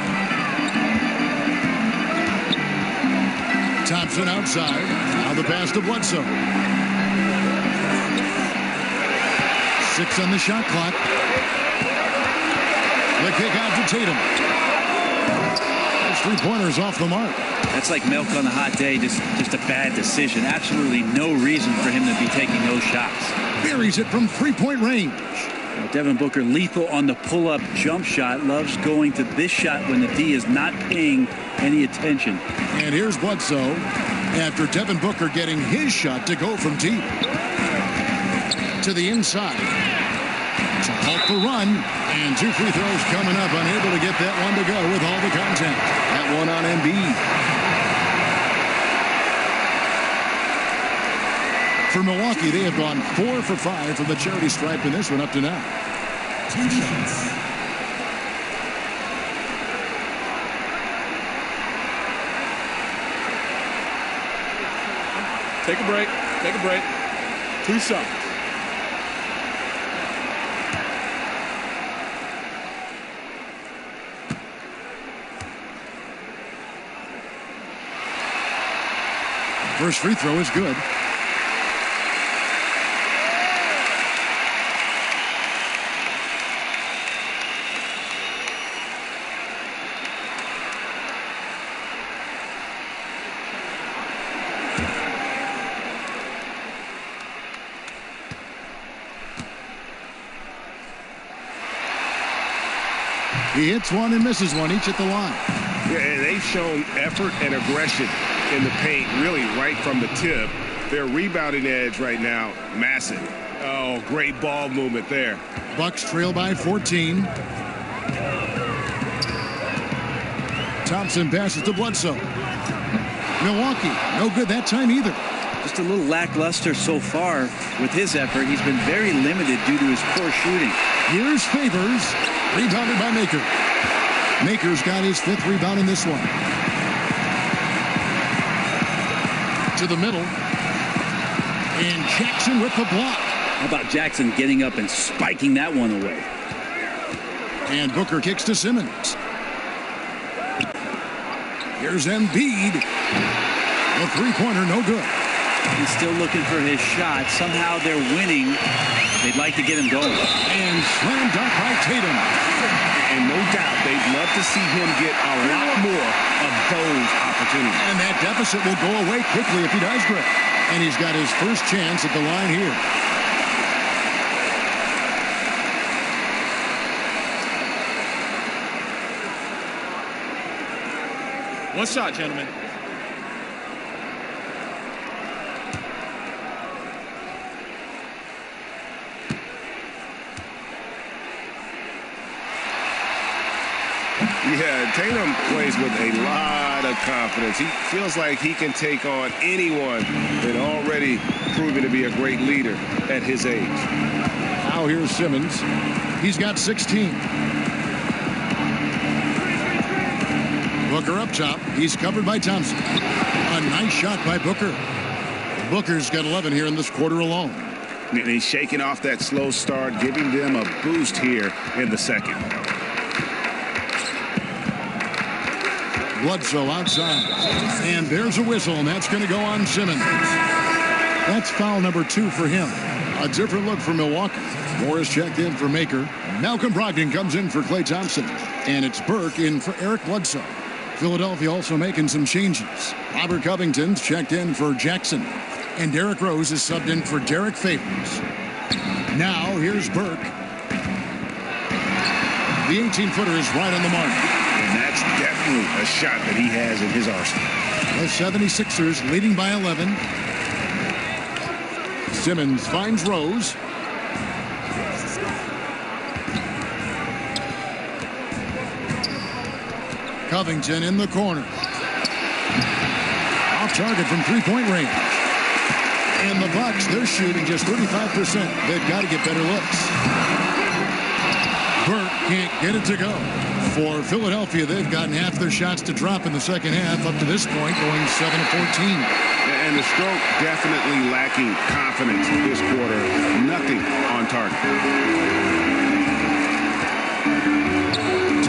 Thompson outside. Now the pass to Bledsoe. 6 on the shot clock. The kick out to Tatum. Those 3-pointers off the mark. That's like milk on a hot day. Just a bad decision. Absolutely no reason for him to be taking those shots. Buries it from 3-point range. Devin Booker lethal on the pull-up jump shot. Loves going to this shot when the D is not paying any attention. And here's Bledsoe after Devin Booker getting his shot to go from deep. To the inside. To halt the run. And 2 free throws coming up. Unable to get that one to go with all the contact. That one on Embiid. For Milwaukee, they have gone 4 for 5 from the charity stripe in this one up to now. 2 shots. Take a break. Take a break. 2 shots. First free throw is good. He hits one and misses one, each at the line. Yeah, and they've shown effort and aggression in the paint, really right from the tip. Their rebounding edge right now, massive. Oh, great ball movement there. Bucks trail by 14. Thompson passes to Bledsoe. Milwaukee, no good that time either. Just a little lackluster so far with his effort. He's been very limited due to his poor shooting. Here's Favors, rebounded by Maker. Maker's got his 5th rebound in this one. To the middle. And Jackson with the block. How about Jackson getting up and spiking that one away? And Booker kicks to Simmons. Here's Embiid. The three-pointer, no good. He's still looking for his shot. Somehow they're winning. They'd like to get him going. And slam dunk by Tatum. And no doubt they'd love to see him get a lot more of those opportunities. And that deficit will go away quickly if he does, Greg. And he's got his first chance at the line here. One shot, gentlemen. Yeah, Tatum plays with a lot of confidence. He feels like he can take on anyone and already proving to be a great leader at his age. Now here's Simmons. He's got 16. Booker up top. He's covered by Thompson. A nice shot by Booker. Booker's got 11 here in this quarter alone. And he's shaking off that slow start, giving them a boost here in the second. Bledsoe outside. And there's a whistle, and that's going to go on Simmons. That's foul number 2 for him. A different look for Milwaukee. Morris checked in for Maker. Malcolm Brogdon comes in for Klay Thompson. And it's Burke in for Eric Bledsoe. Philadelphia also making some changes. Robert Covington's checked in for Jackson. And Derrick Rose is subbed in for Derek Favors. Now here's Burke. The 18-footer is right on the mark. And that's definitely a shot that he has in his arsenal. The 76ers leading by 11. Simmons finds Rose. Covington in the corner. Off target from three-point range. And the Bucks, they're shooting just 35%. They've got to get better looks. Burke can't get it to go. For Philadelphia, they've gotten half their shots to drop in the second half up to this point, going 7 of 14. And the stroke definitely lacking confidence this quarter. Nothing on target.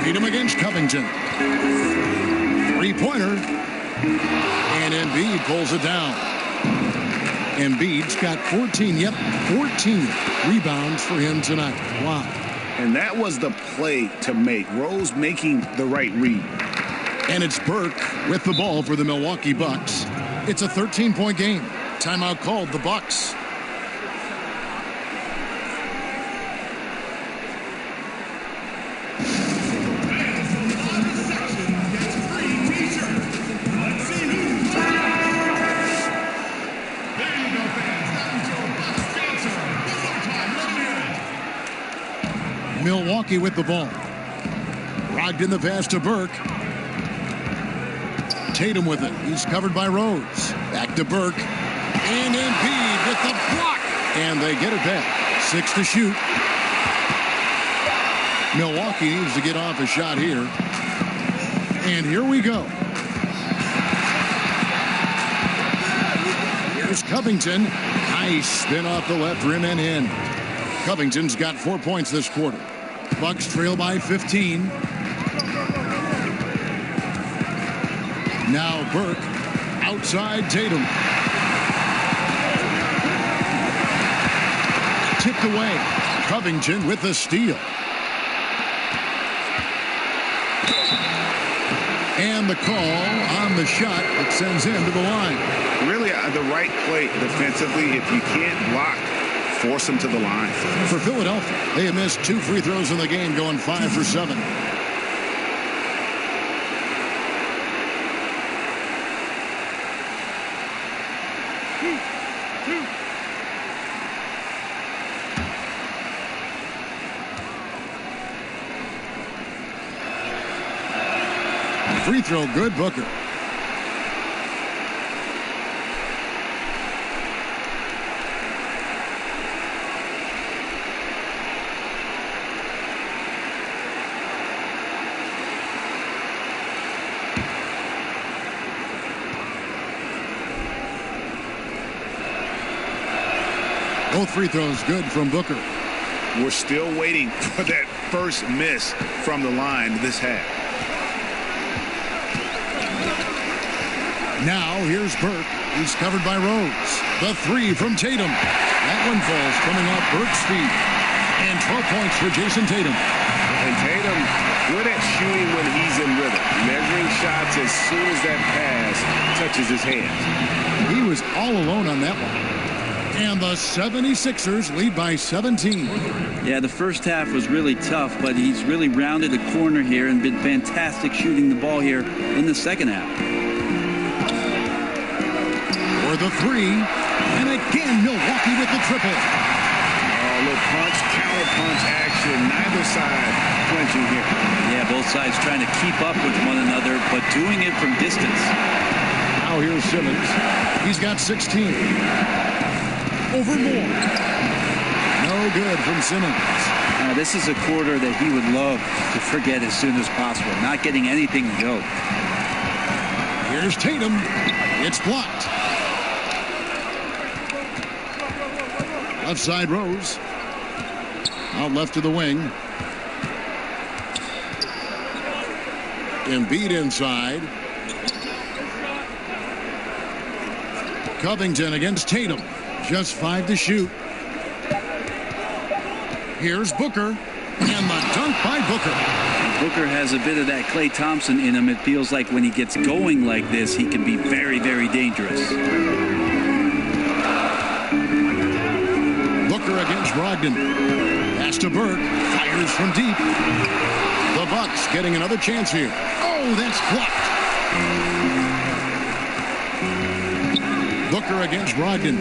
Tatum against Covington. Three-pointer. And Embiid pulls it down. Embiid's got 14 rebounds for him tonight. Wow. And that was the play to make. Rose making the right read. And it's Burke with the ball for the Milwaukee Bucks. It's a 13-point game. Timeout called the Bucks. Milwaukee with the ball. Brogdon the pass to Burke. Tatum with it. He's covered by Rose. Back to Burke. And Embiid with the block. And they get it back. 6 to shoot. Milwaukee needs to get off a shot here. And here we go. Here's Covington. Nice spin off the left rim and in. Covington's got 4 points this quarter. Bucks trail by 15. Now Burke outside Tatum. Tipped away. Covington with the steal. And the call on the shot that sends him to the line. Really the right play defensively. If you can't block, force him to the line. For Philadelphia, they have missed 2 free throws in the game, going 5 for 7. Free throw good, Booker. Both free throws good from Booker. We're still waiting for that first miss from the line this half. Now here's Burke. He's covered by Rose. The 3 from Tatum. That one falls coming off Burke's feet. And 12 points for Jason Tatum. And Tatum good at shooting when he's in rhythm. Measuring shots as soon as that pass touches his hands. He was all alone on that one. And the 76ers lead by 17. Yeah, the first half was really tough, but he's really rounded the corner here and been fantastic shooting the ball here in the second half. For the 3, and again Milwaukee with the triple. Oh, little punch, counter punch action. Neither side clinching here. Yeah, both sides trying to keep up with one another, but doing it from distance. Now here's Simmons. He's got 16. Over Moore. No good from Simmons. This is a quarter that he would love to forget as soon as possible. Not getting anything to go. Here's Tatum. It's blocked. Left side Rose. Out left to the wing. Embiid inside. Covington against Tatum. Just 5 to shoot. Here's Booker. And the dunk by Booker. Booker has a bit of that Klay Thompson in him. It feels like when he gets going like this, he can be very, very dangerous. Booker against Brogdon. Pass to Burke. Fires from deep. The Bucks getting another chance here. Oh, that's blocked. Booker against Brogdon.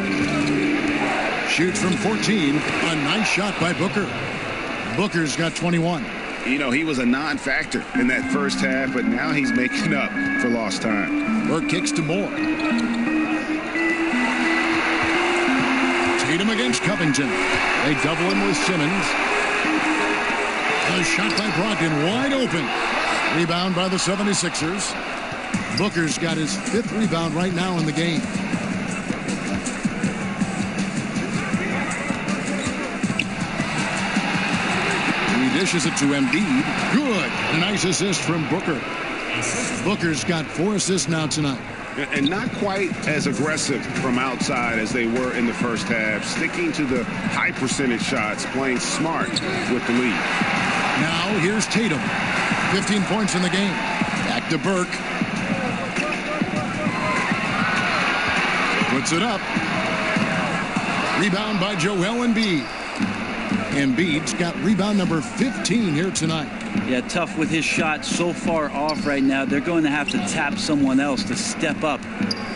Shoots from 14. A nice shot by Booker. Booker's got 21. You know, he was a non-factor in that first half, but now he's making up for lost time. Burke kicks to Moore. Tatum against Covington. They double him with Simmons. A shot by Brogdon, wide open. Rebound by the 76ers. Booker's got his 5th rebound right now in the game. Dishes it to Embiid. Good. A nice assist from Booker. Booker's got 4 assists now tonight. And not quite as aggressive from outside as they were in the first half. Sticking to the high percentage shots, playing smart with the lead. Now here's Tatum. 15 points in the game. Back to Burke. Puts it up. Rebound by Joel Embiid. Embiid's got rebound number 15 here tonight. Yeah, tough with his shot so far off right now. They're going to have to tap someone else to step up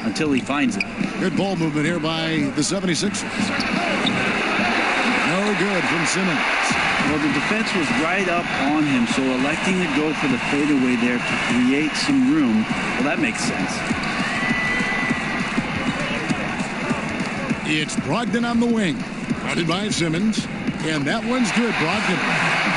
until he finds it. Good ball movement here by the 76ers. No good from Simmons. Well, the defense was right up on him, so electing to go for the fadeaway there to create some room, well, that makes sense. It's Brogdon on the wing. Guarded by Simmons. And that one's good, Brogdon.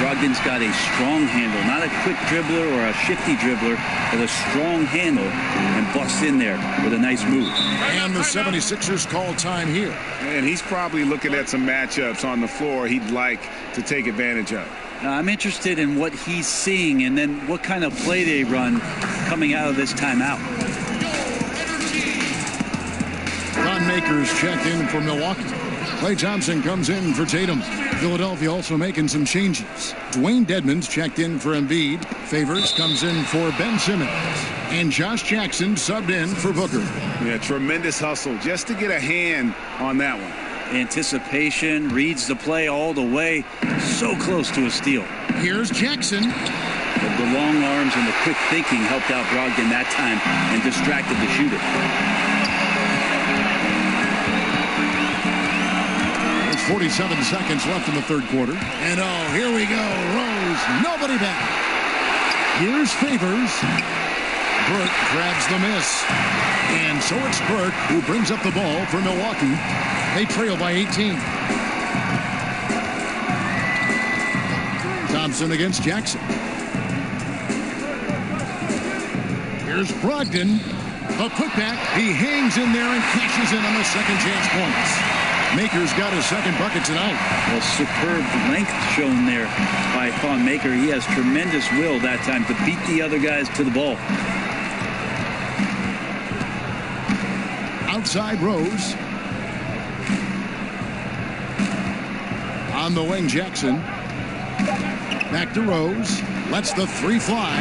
Brogdon's got a strong handle, not a quick dribbler or a shifty dribbler, but a strong handle, and busts in there with a nice move. And the 76ers call time here. And he's probably looking at some matchups on the floor he'd like to take advantage of. Now, I'm interested in what he's seeing and then what kind of play they run coming out of this timeout. Don Maker's checked in for Milwaukee. Klay Thompson comes in for Tatum. Philadelphia also making some changes. Dwayne Dedmon's checked in for Embiid. Favors comes in for Ben Simmons. And Josh Jackson subbed in for Booker. Yeah, tremendous hustle just to get a hand on that one. Anticipation, reads the play all the way. So close to a steal. Here's Jackson. But the long arms and the quick thinking helped out Brogdon that time and distracted the shooter. 47 seconds left in the third quarter. And oh, here we go. Rose, nobody back. Here's Favors. Burke grabs the miss. And so it's Burke who brings up the ball for Milwaukee. They trail by 18. Thompson against Jackson. Here's Brogdon. A putback. He hangs in there and cashes in on the second chance points. Maker's got his second bucket tonight. Well, superb length shown there by Thon Maker. He has tremendous will that time to beat the other guys to the ball. Outside Rose. On the wing, Jackson. Back to Rose. Lets the three fly.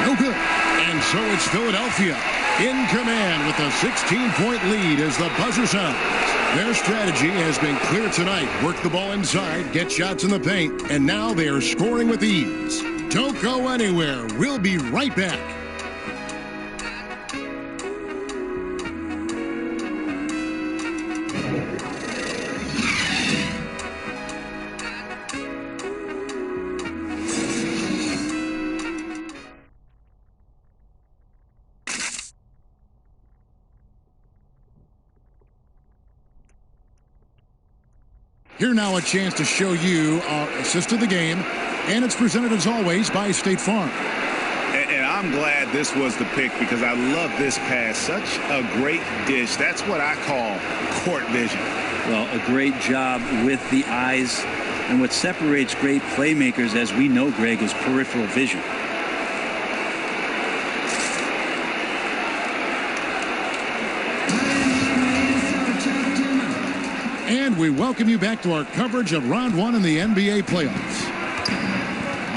No good. And so it's Philadelphia in command with a 16-point lead as the buzzer sounds. Their strategy has been clear tonight. Work the ball inside, get shots in the paint, and now they are scoring with ease. Don't go anywhere. We'll be right back. Here now a chance to show you our assist of the game, and it's presented as always by State Farm. And I'm glad this was the pick because I love this pass. Such a great dish. That's what I call court vision. Well, a great job with the eyes. And what separates great playmakers, as we know, Greg, is peripheral vision. And we welcome you back to our coverage of round one in the NBA playoffs.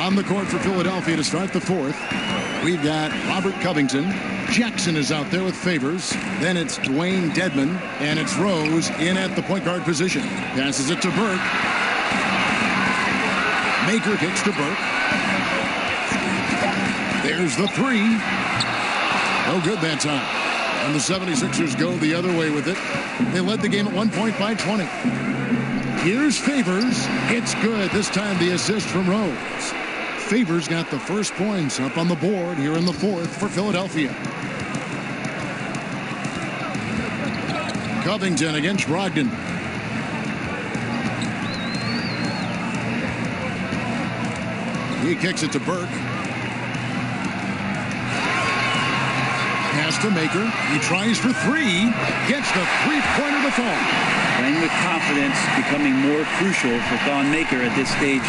On the court for Philadelphia to start the fourth, we've got Robert Covington. Jackson is out there with Favors. Then it's Dwayne Dedmon, and it's Rose in at the point guard position. Passes it to Burke. Maker kicks to Burke. There's the three. No good that time. And the 76ers go the other way with it. They led the game at 1 point by 20. Here's Favors. It's good. This time the assist from Rose. Favors got the first points up on the board here in the fourth for Philadelphia. Covington against Brogdon. He kicks it to Burke. Pass to Maker. He tries for three. Gets the three-pointer to fall. Playing with confidence, becoming more crucial for Thon Maker at this stage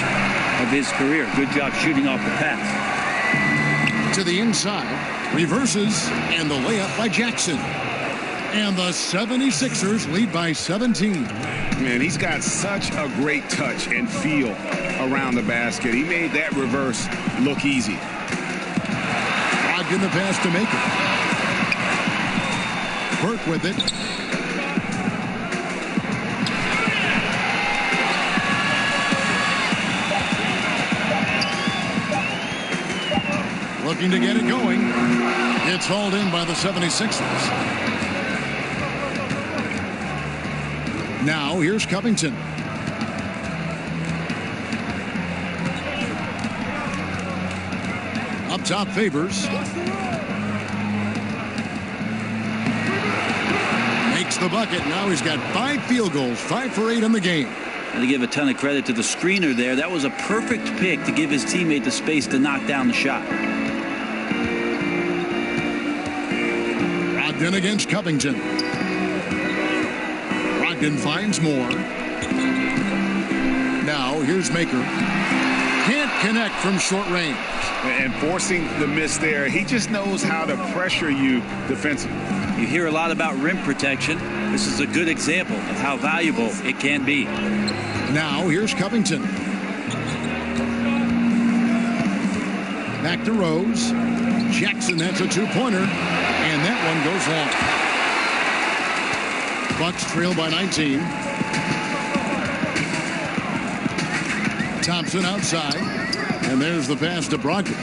of his career. Good job shooting off the pass. To the inside. Reverses. And the layup by Jackson. And the 76ers lead by 17. Man, he's got such a great touch and feel around the basket. He made that reverse look easy. Brogdon the pass to Maker. Burke with it. Looking to get it going. It's hauled in by the 76ers. Now here's Covington. Up top, Favors. the bucket. Now he's got 5 field goals, 5 for 8 in the game. And to give a ton of credit to the screener there, that was a perfect pick to give his teammate the space to knock down the shot. Brogdon against Covington. Brogdon finds more. Now here's Maker. Can't connect from short range. And forcing the miss there, he just knows how to pressure you defensively. You hear a lot about rim protection. This is a good example of how valuable it can be. Now here's Covington. Back to Rose. Jackson, that's a 2-pointer. And that one goes long. Bucks trail by 19. Thompson outside. And there's the pass to Brogdon.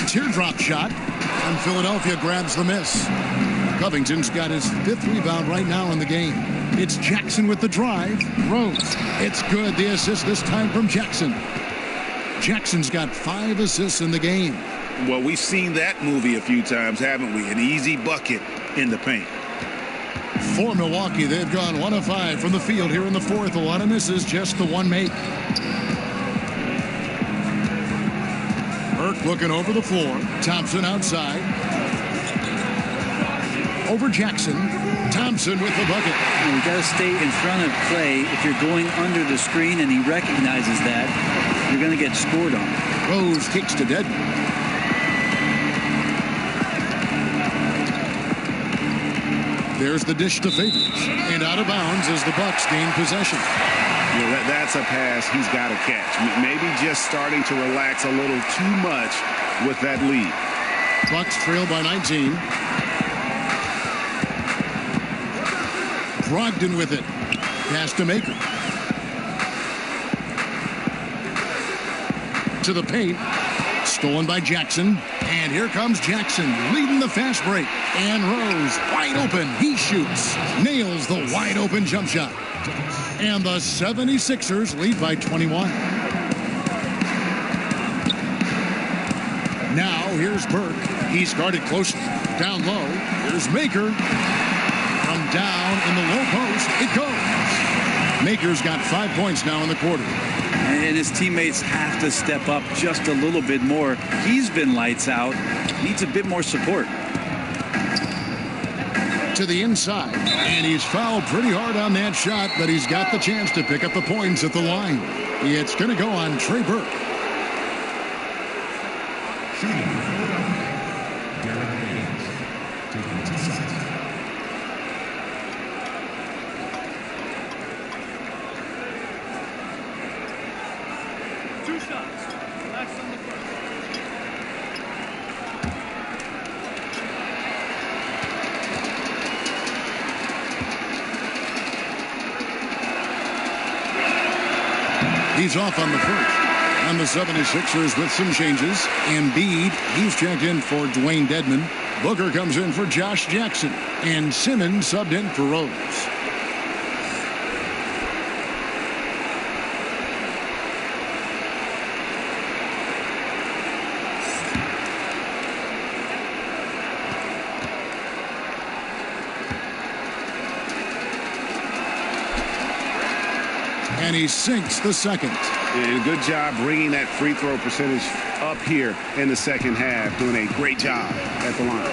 Teardrop shot. And Philadelphia grabs the miss. Covington's got his 5th rebound right now in the game. It's Jackson with the drive. Rose. It's good. The assist this time from Jackson. Jackson's got 5 assists in the game. Well, we've seen that movie a few times, haven't we? An easy bucket in the paint. For Milwaukee, they've gone 1 of 5 from the field here in the 4th. A lot of misses, just the 1 make. Burke looking over the floor. Thompson outside. Over Jackson. Thompson with the bucket. You got to stay in front of Clay. If you're going under the screen and he recognizes that, you're going to get scored on. Rose kicks to Dedmon. There's the dish to Favors. And out of bounds as the Bucks gain possession. Yeah, that's a pass he's got to catch. Maybe just starting to relax a little too much with that lead. Bucks trail by 19. Brogdon with it. Pass to Maker. To the paint. Stolen by Jackson. And here comes Jackson leading the fast break. And Rose wide open. He shoots. Nails the wide open jump shot. And the 76ers lead by 21. Now here's Burke. He's guarded closely. Down low. Here's Maker. From down in the low post, it goes. Maker's got 5 points now in the quarter. And his teammates have to step up just a little bit more. He's been lights out. Needs a bit more support. To the inside. And he's fouled pretty hard on that shot, but he's got the chance to pick up the points at the line. It's going to go on Trey Burke. He's off on the first. And the 76ers with some changes. Embiid, he's checked in for Dwayne Dedmon. Booker comes in for Josh Jackson. And Simmons subbed in for Rose. And he sinks the second. And good job bringing that free throw percentage up here in the second half. Doing a great job at the line.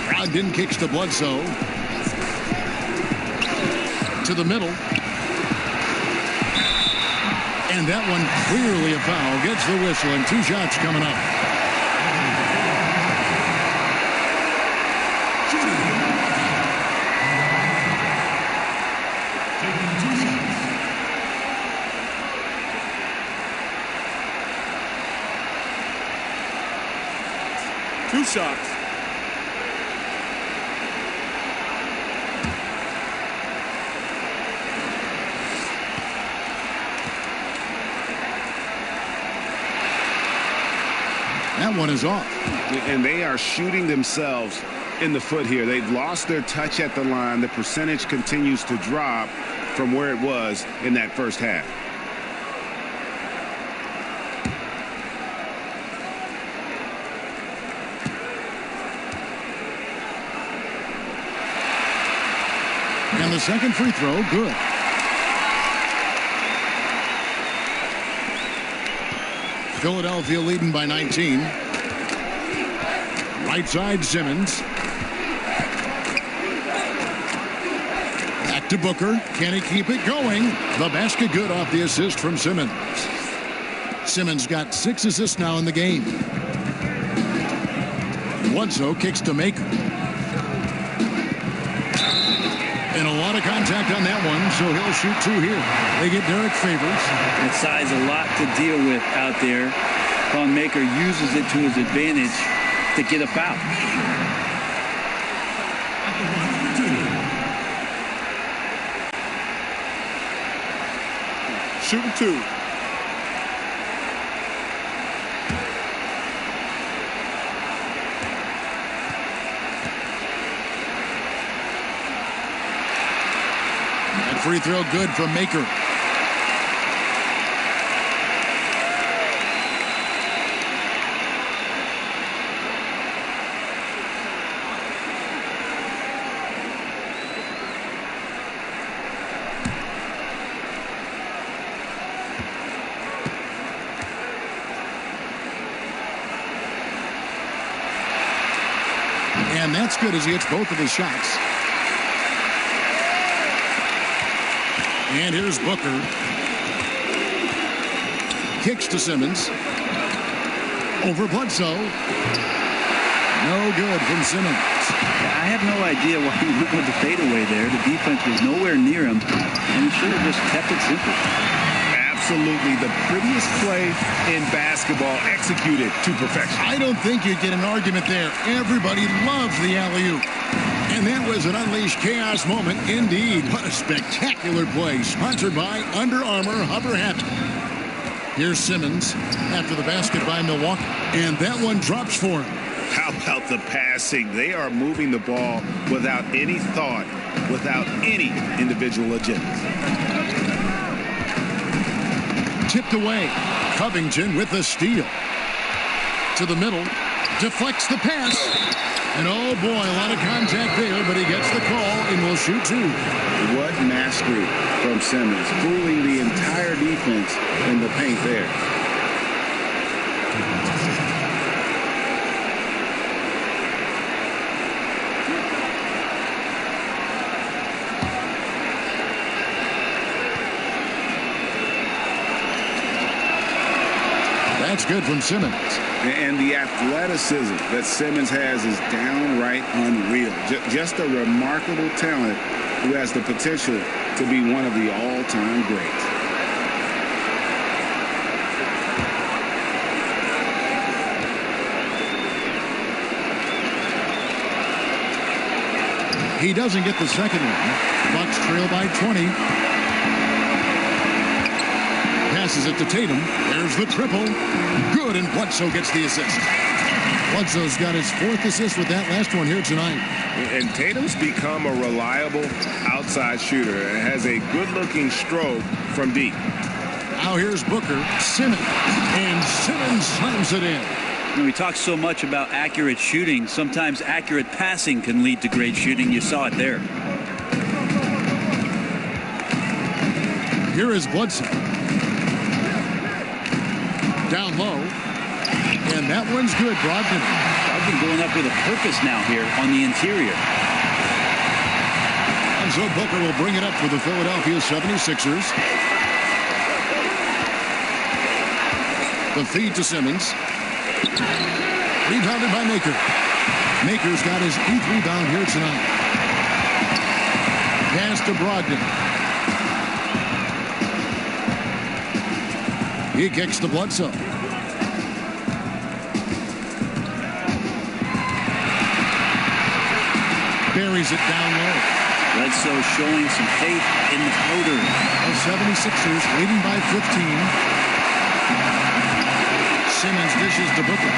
Brogdon kicks to Bledsoe. To the middle. And that one clearly a foul. Gets the whistle and 2 shots coming up. Shots. That one is off. And they are shooting themselves in the foot here. They've lost their touch at the line. The percentage continues to drop from where it was in that first half. And the second free throw, good. Philadelphia leading by 19. Right side, Simmons. Back to Booker. Can he keep it going? The basket good off the assist from Simmons. Simmons got 6 assists now in the game. Bledsoe kicks to Maker. And a lot of contact on that one, so he'll shoot 2 here. They get Derek Favors. That size a lot to deal with out there. Von Maker uses it to his advantage to get a foul. Shooting 2. That free throw good from Maker. And that's good as he hits both of his shots. And here's Booker. Kicks to Simmons. Over Bledsoe. No good from Simmons. I have no idea why he went with the fadeaway there. The defense was nowhere near him, and he should have just kept it simple. Absolutely the prettiest play in basketball, executed to perfection. I don't think you get an argument there. Everybody loves the alley-oop. And that was an unleashed chaos moment indeed. What a spectacular play. Sponsored by Under Armour Hover Hat. Here's Simmons after the basket by Milwaukee. And that one drops for him. How about the passing? They are moving the ball without any thought, without any individual agenda. Tipped away. Covington with the steal. To the middle. Deflects the pass. And oh boy, a lot of contact there, but he gets the call and will shoot 2. What mastery from Simmons. Fooling the entire defense in the paint there. That's good from Simmons. And the athleticism that Simmons has is downright unreal. Just a remarkable talent who has the potential to be one of the all-time greats. He doesn't get the second one. Bucks trail by 20. Passes it to Tatum. There's the triple. Good, and Bledsoe gets the assist. Bledsoe's got his 4th assist with that last one here tonight. And Tatum's become a reliable outside shooter and has a good-looking stroke from deep. Now here's Booker. Simmons. And Simmons slams it in. You know, we talk so much about accurate shooting. Sometimes accurate passing can lead to great shooting. You saw it there. Here is Bledsoe. Down low. And that one's good. Brogdon going up with a purpose now here on the interior. And so Booker will bring it up for the Philadelphia 76ers. The feed to Simmons. Rebounded by Maker. Maker's got his 8th rebound here tonight. Pass to Brogdon. He kicks to Bledsoe. Buries it down low. Bledsoe showing some faith in the floater. The 76ers leading by 15. Simmons dishes to Booker.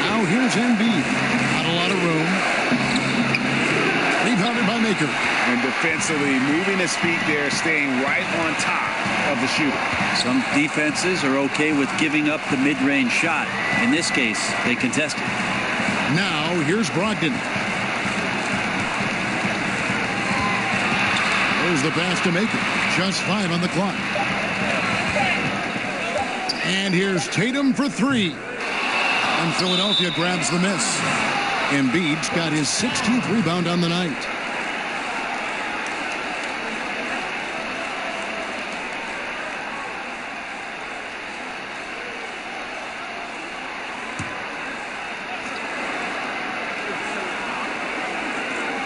Now here's Embiid. Not a lot of room. Rebounded by Maker. And defensively, moving his feet there, staying right on top of the shooter. Some defenses are okay with giving up the mid-range shot. In this case, they contested. Now here's Brogdon. There's the pass to make it. Just 5 on the clock. And here's Tatum for 3. And Philadelphia grabs the miss. Embiid's got his 16th rebound on the night.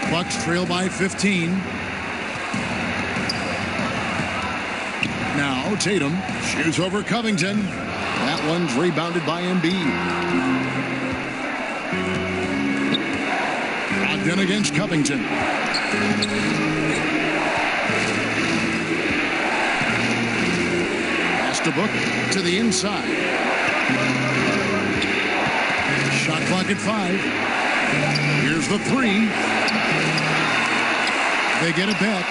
Bucks trail by 15. Now Tatum shoots over Covington. That one's rebounded by Embiid. Ogden against Covington. Pass to Booker to the inside. Shot clock at 5. Here's the 3. They get it back.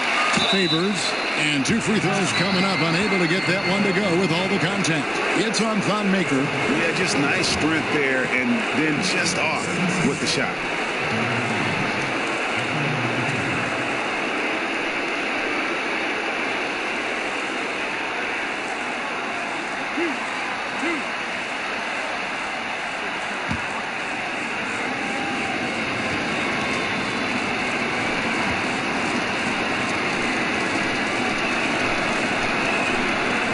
Favors. And 2 free throws coming up. Unable to get that one to go with all the contact. It's on Thon Maker. Yeah, just nice strength there and then just off with the shot.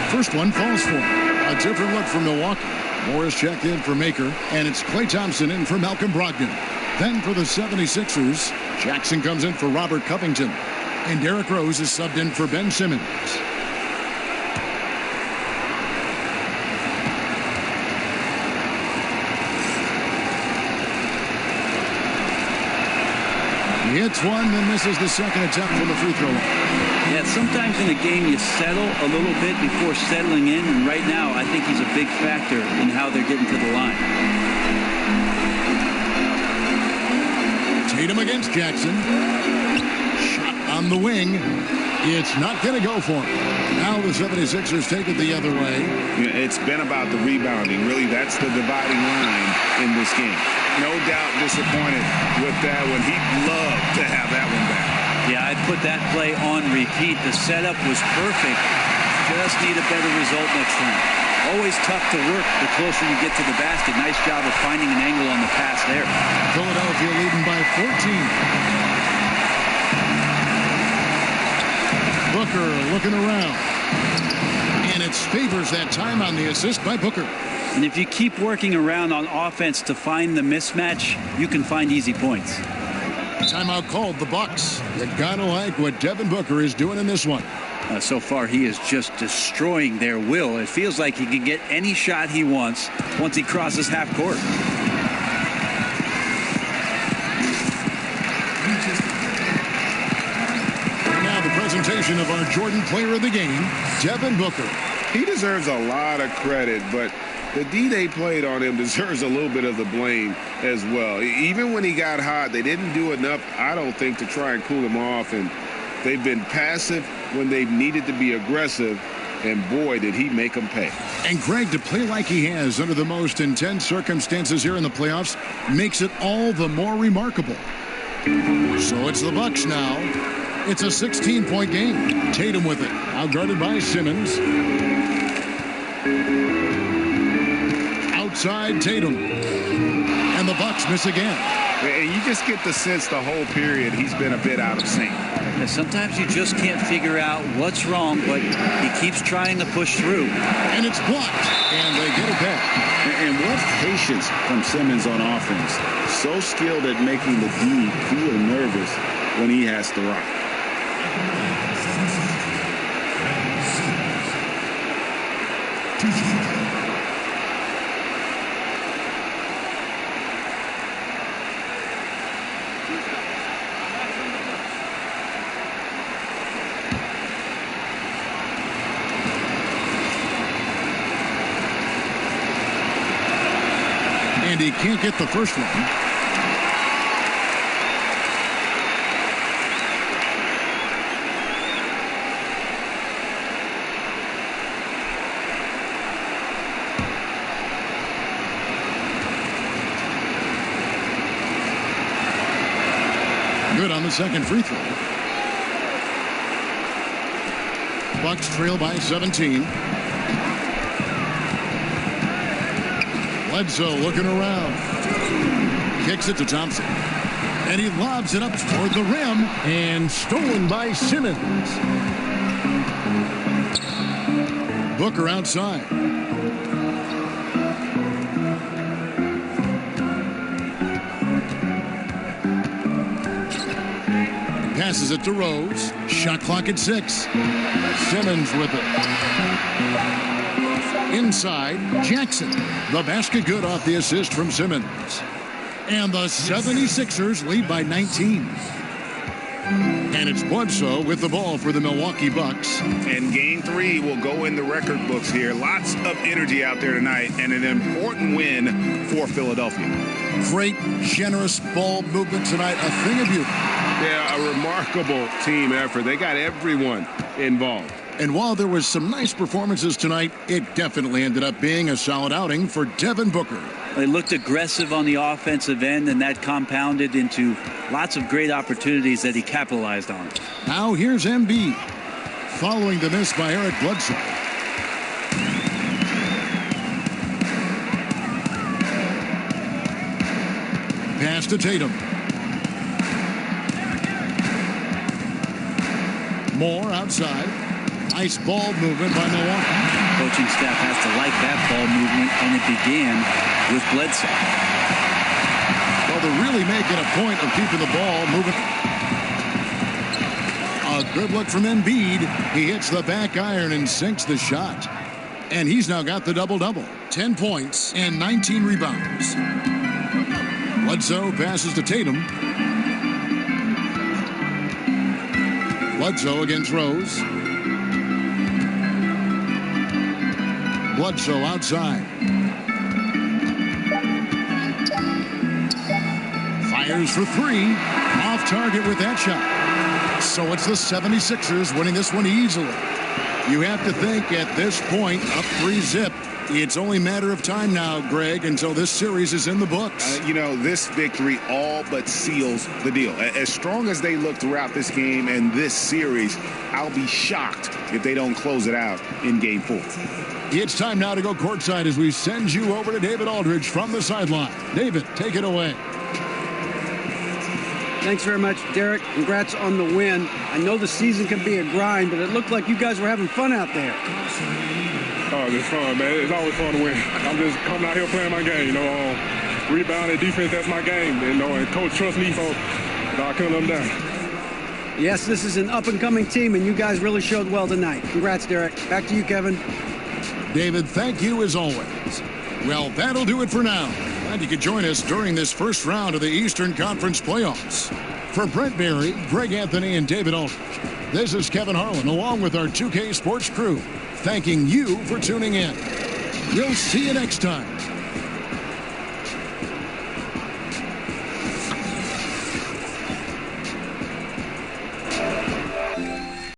First one falls for him. A different look from Milwaukee. Morris checked in for Maker, and it's Klay Thompson in for Malcolm Brogdon. Then for the 76ers, Jackson comes in for Robert Covington, and Derrick Rose is subbed in for Ben Simmons. He hits one, then misses the second attempt from the free throw line. Yeah, sometimes in a game you settle a little bit before settling in, and right now I think he's a big factor in how they're getting to the line. Tatum against Jackson. Shot on the wing. It's not going to go for him. Now the 76ers take it the other way. Yeah, it's been about the rebounding. Really, that's the dividing line in this game. No doubt disappointed with that one. He'd love to have that one back. Yeah, I'd put that play on repeat. The setup was perfect. Just need a better result next time. Always tough to work the closer you get to the basket. Nice job of finding an angle on the pass there. Philadelphia leading by 14. Booker looking around. And it favors that time on the assist by Booker. And if you keep working around on offense to find the mismatch, you can find easy points. Timeout called the Bucks. You gotta like what Devin Booker is doing in this one. So far, he is just destroying their will. It feels like he can get any shot he wants once he crosses half court. Now the presentation of our Jordan Player of the Game, Devin Booker. He deserves a lot of credit, but the D they played on him deserves a little bit of the blame as well. Even when he got hot, they didn't do enough, I don't think, to try and cool him off. And they've been passive when they needed to be aggressive. And boy, did he make them pay. And Greg, to play like he has under the most intense circumstances here in the playoffs makes it all the more remarkable. So it's the Bucks now. It's a 16-point game. Tatum with it. Outguarded by Simmons. Outside Tatum. And the Bucks miss again. And you just get the sense the whole period he's been a bit out of sync. And sometimes you just can't figure out what's wrong, but he keeps trying to push through. And it's blocked. And they get it back. And what patience from Simmons on offense. So skilled at making the D feel nervous when he has to rock. And he can't get the first one. Good on the second free throw. Bucks trail by 17. Bledsoe looking around. Kicks it to Thompson. And he lobs it up toward the rim. And stolen by Simmons. Booker outside. Passes it to Rose. Shot clock at 6. Simmons with it. Inside, Jackson. The basket good off the assist from Simmons. And the 76ers lead by 19. And it's Bledsoe with the ball for the Milwaukee Bucks. And game 3 will go in the record books here. Lots of energy out there tonight and an important win for Philadelphia. Great, generous ball movement tonight. A thing of beauty. Yeah, a remarkable team effort. They got everyone involved. And while there was some nice performances tonight, it definitely ended up being a solid outing for Devin Booker. They looked aggressive on the offensive end, and that compounded into lots of great opportunities that he capitalized on. Now here's Embiid, following the miss by Eric Bledsoe. Pass to Tatum. Moore outside. Nice ball movement by Milwaukee. Coaching staff has to like that ball movement, and it began with Bledsoe. Well, they're really making a point of keeping the ball moving. A good look from Embiid. He hits the back iron and sinks the shot. And he's now got the double-double. 10 points and 19 rebounds. Bledsoe passes to Tatum. Bledsoe against Rose. Bledsoe outside. Fires for 3. Off target with that shot. So it's the 76ers winning this one easily. You have to think at this point, up 3-zip. It's only a matter of time now, Greg, until this series is in the books. This victory all but seals the deal. As strong as they look throughout this game and this series, I'll be shocked if they don't close it out in Game 4. It's time now to go courtside as we send you over to David Aldridge from the sideline. David, take it away. Thanks very much, Derek. Congrats on the win. I know the season can be a grind, but it looked like you guys were having fun out there. Oh, it's fun, man. It's always fun to win. I'm just coming out here playing my game. Rebounding, defense, that's my game. And Coach trusts me, so I couldn't let him down. Yes, this is an up-and-coming team, and you guys really showed well tonight. Congrats, Derek. Back to you, Kevin. David, thank you as always. Well, that'll do it for now. Glad you could join us during this first round of the Eastern Conference playoffs. For Brent Berry, Greg Anthony, and David Aldridge, this is Kevin Harlan, along with our 2K Sports crew, thanking you for tuning in. We'll see you next time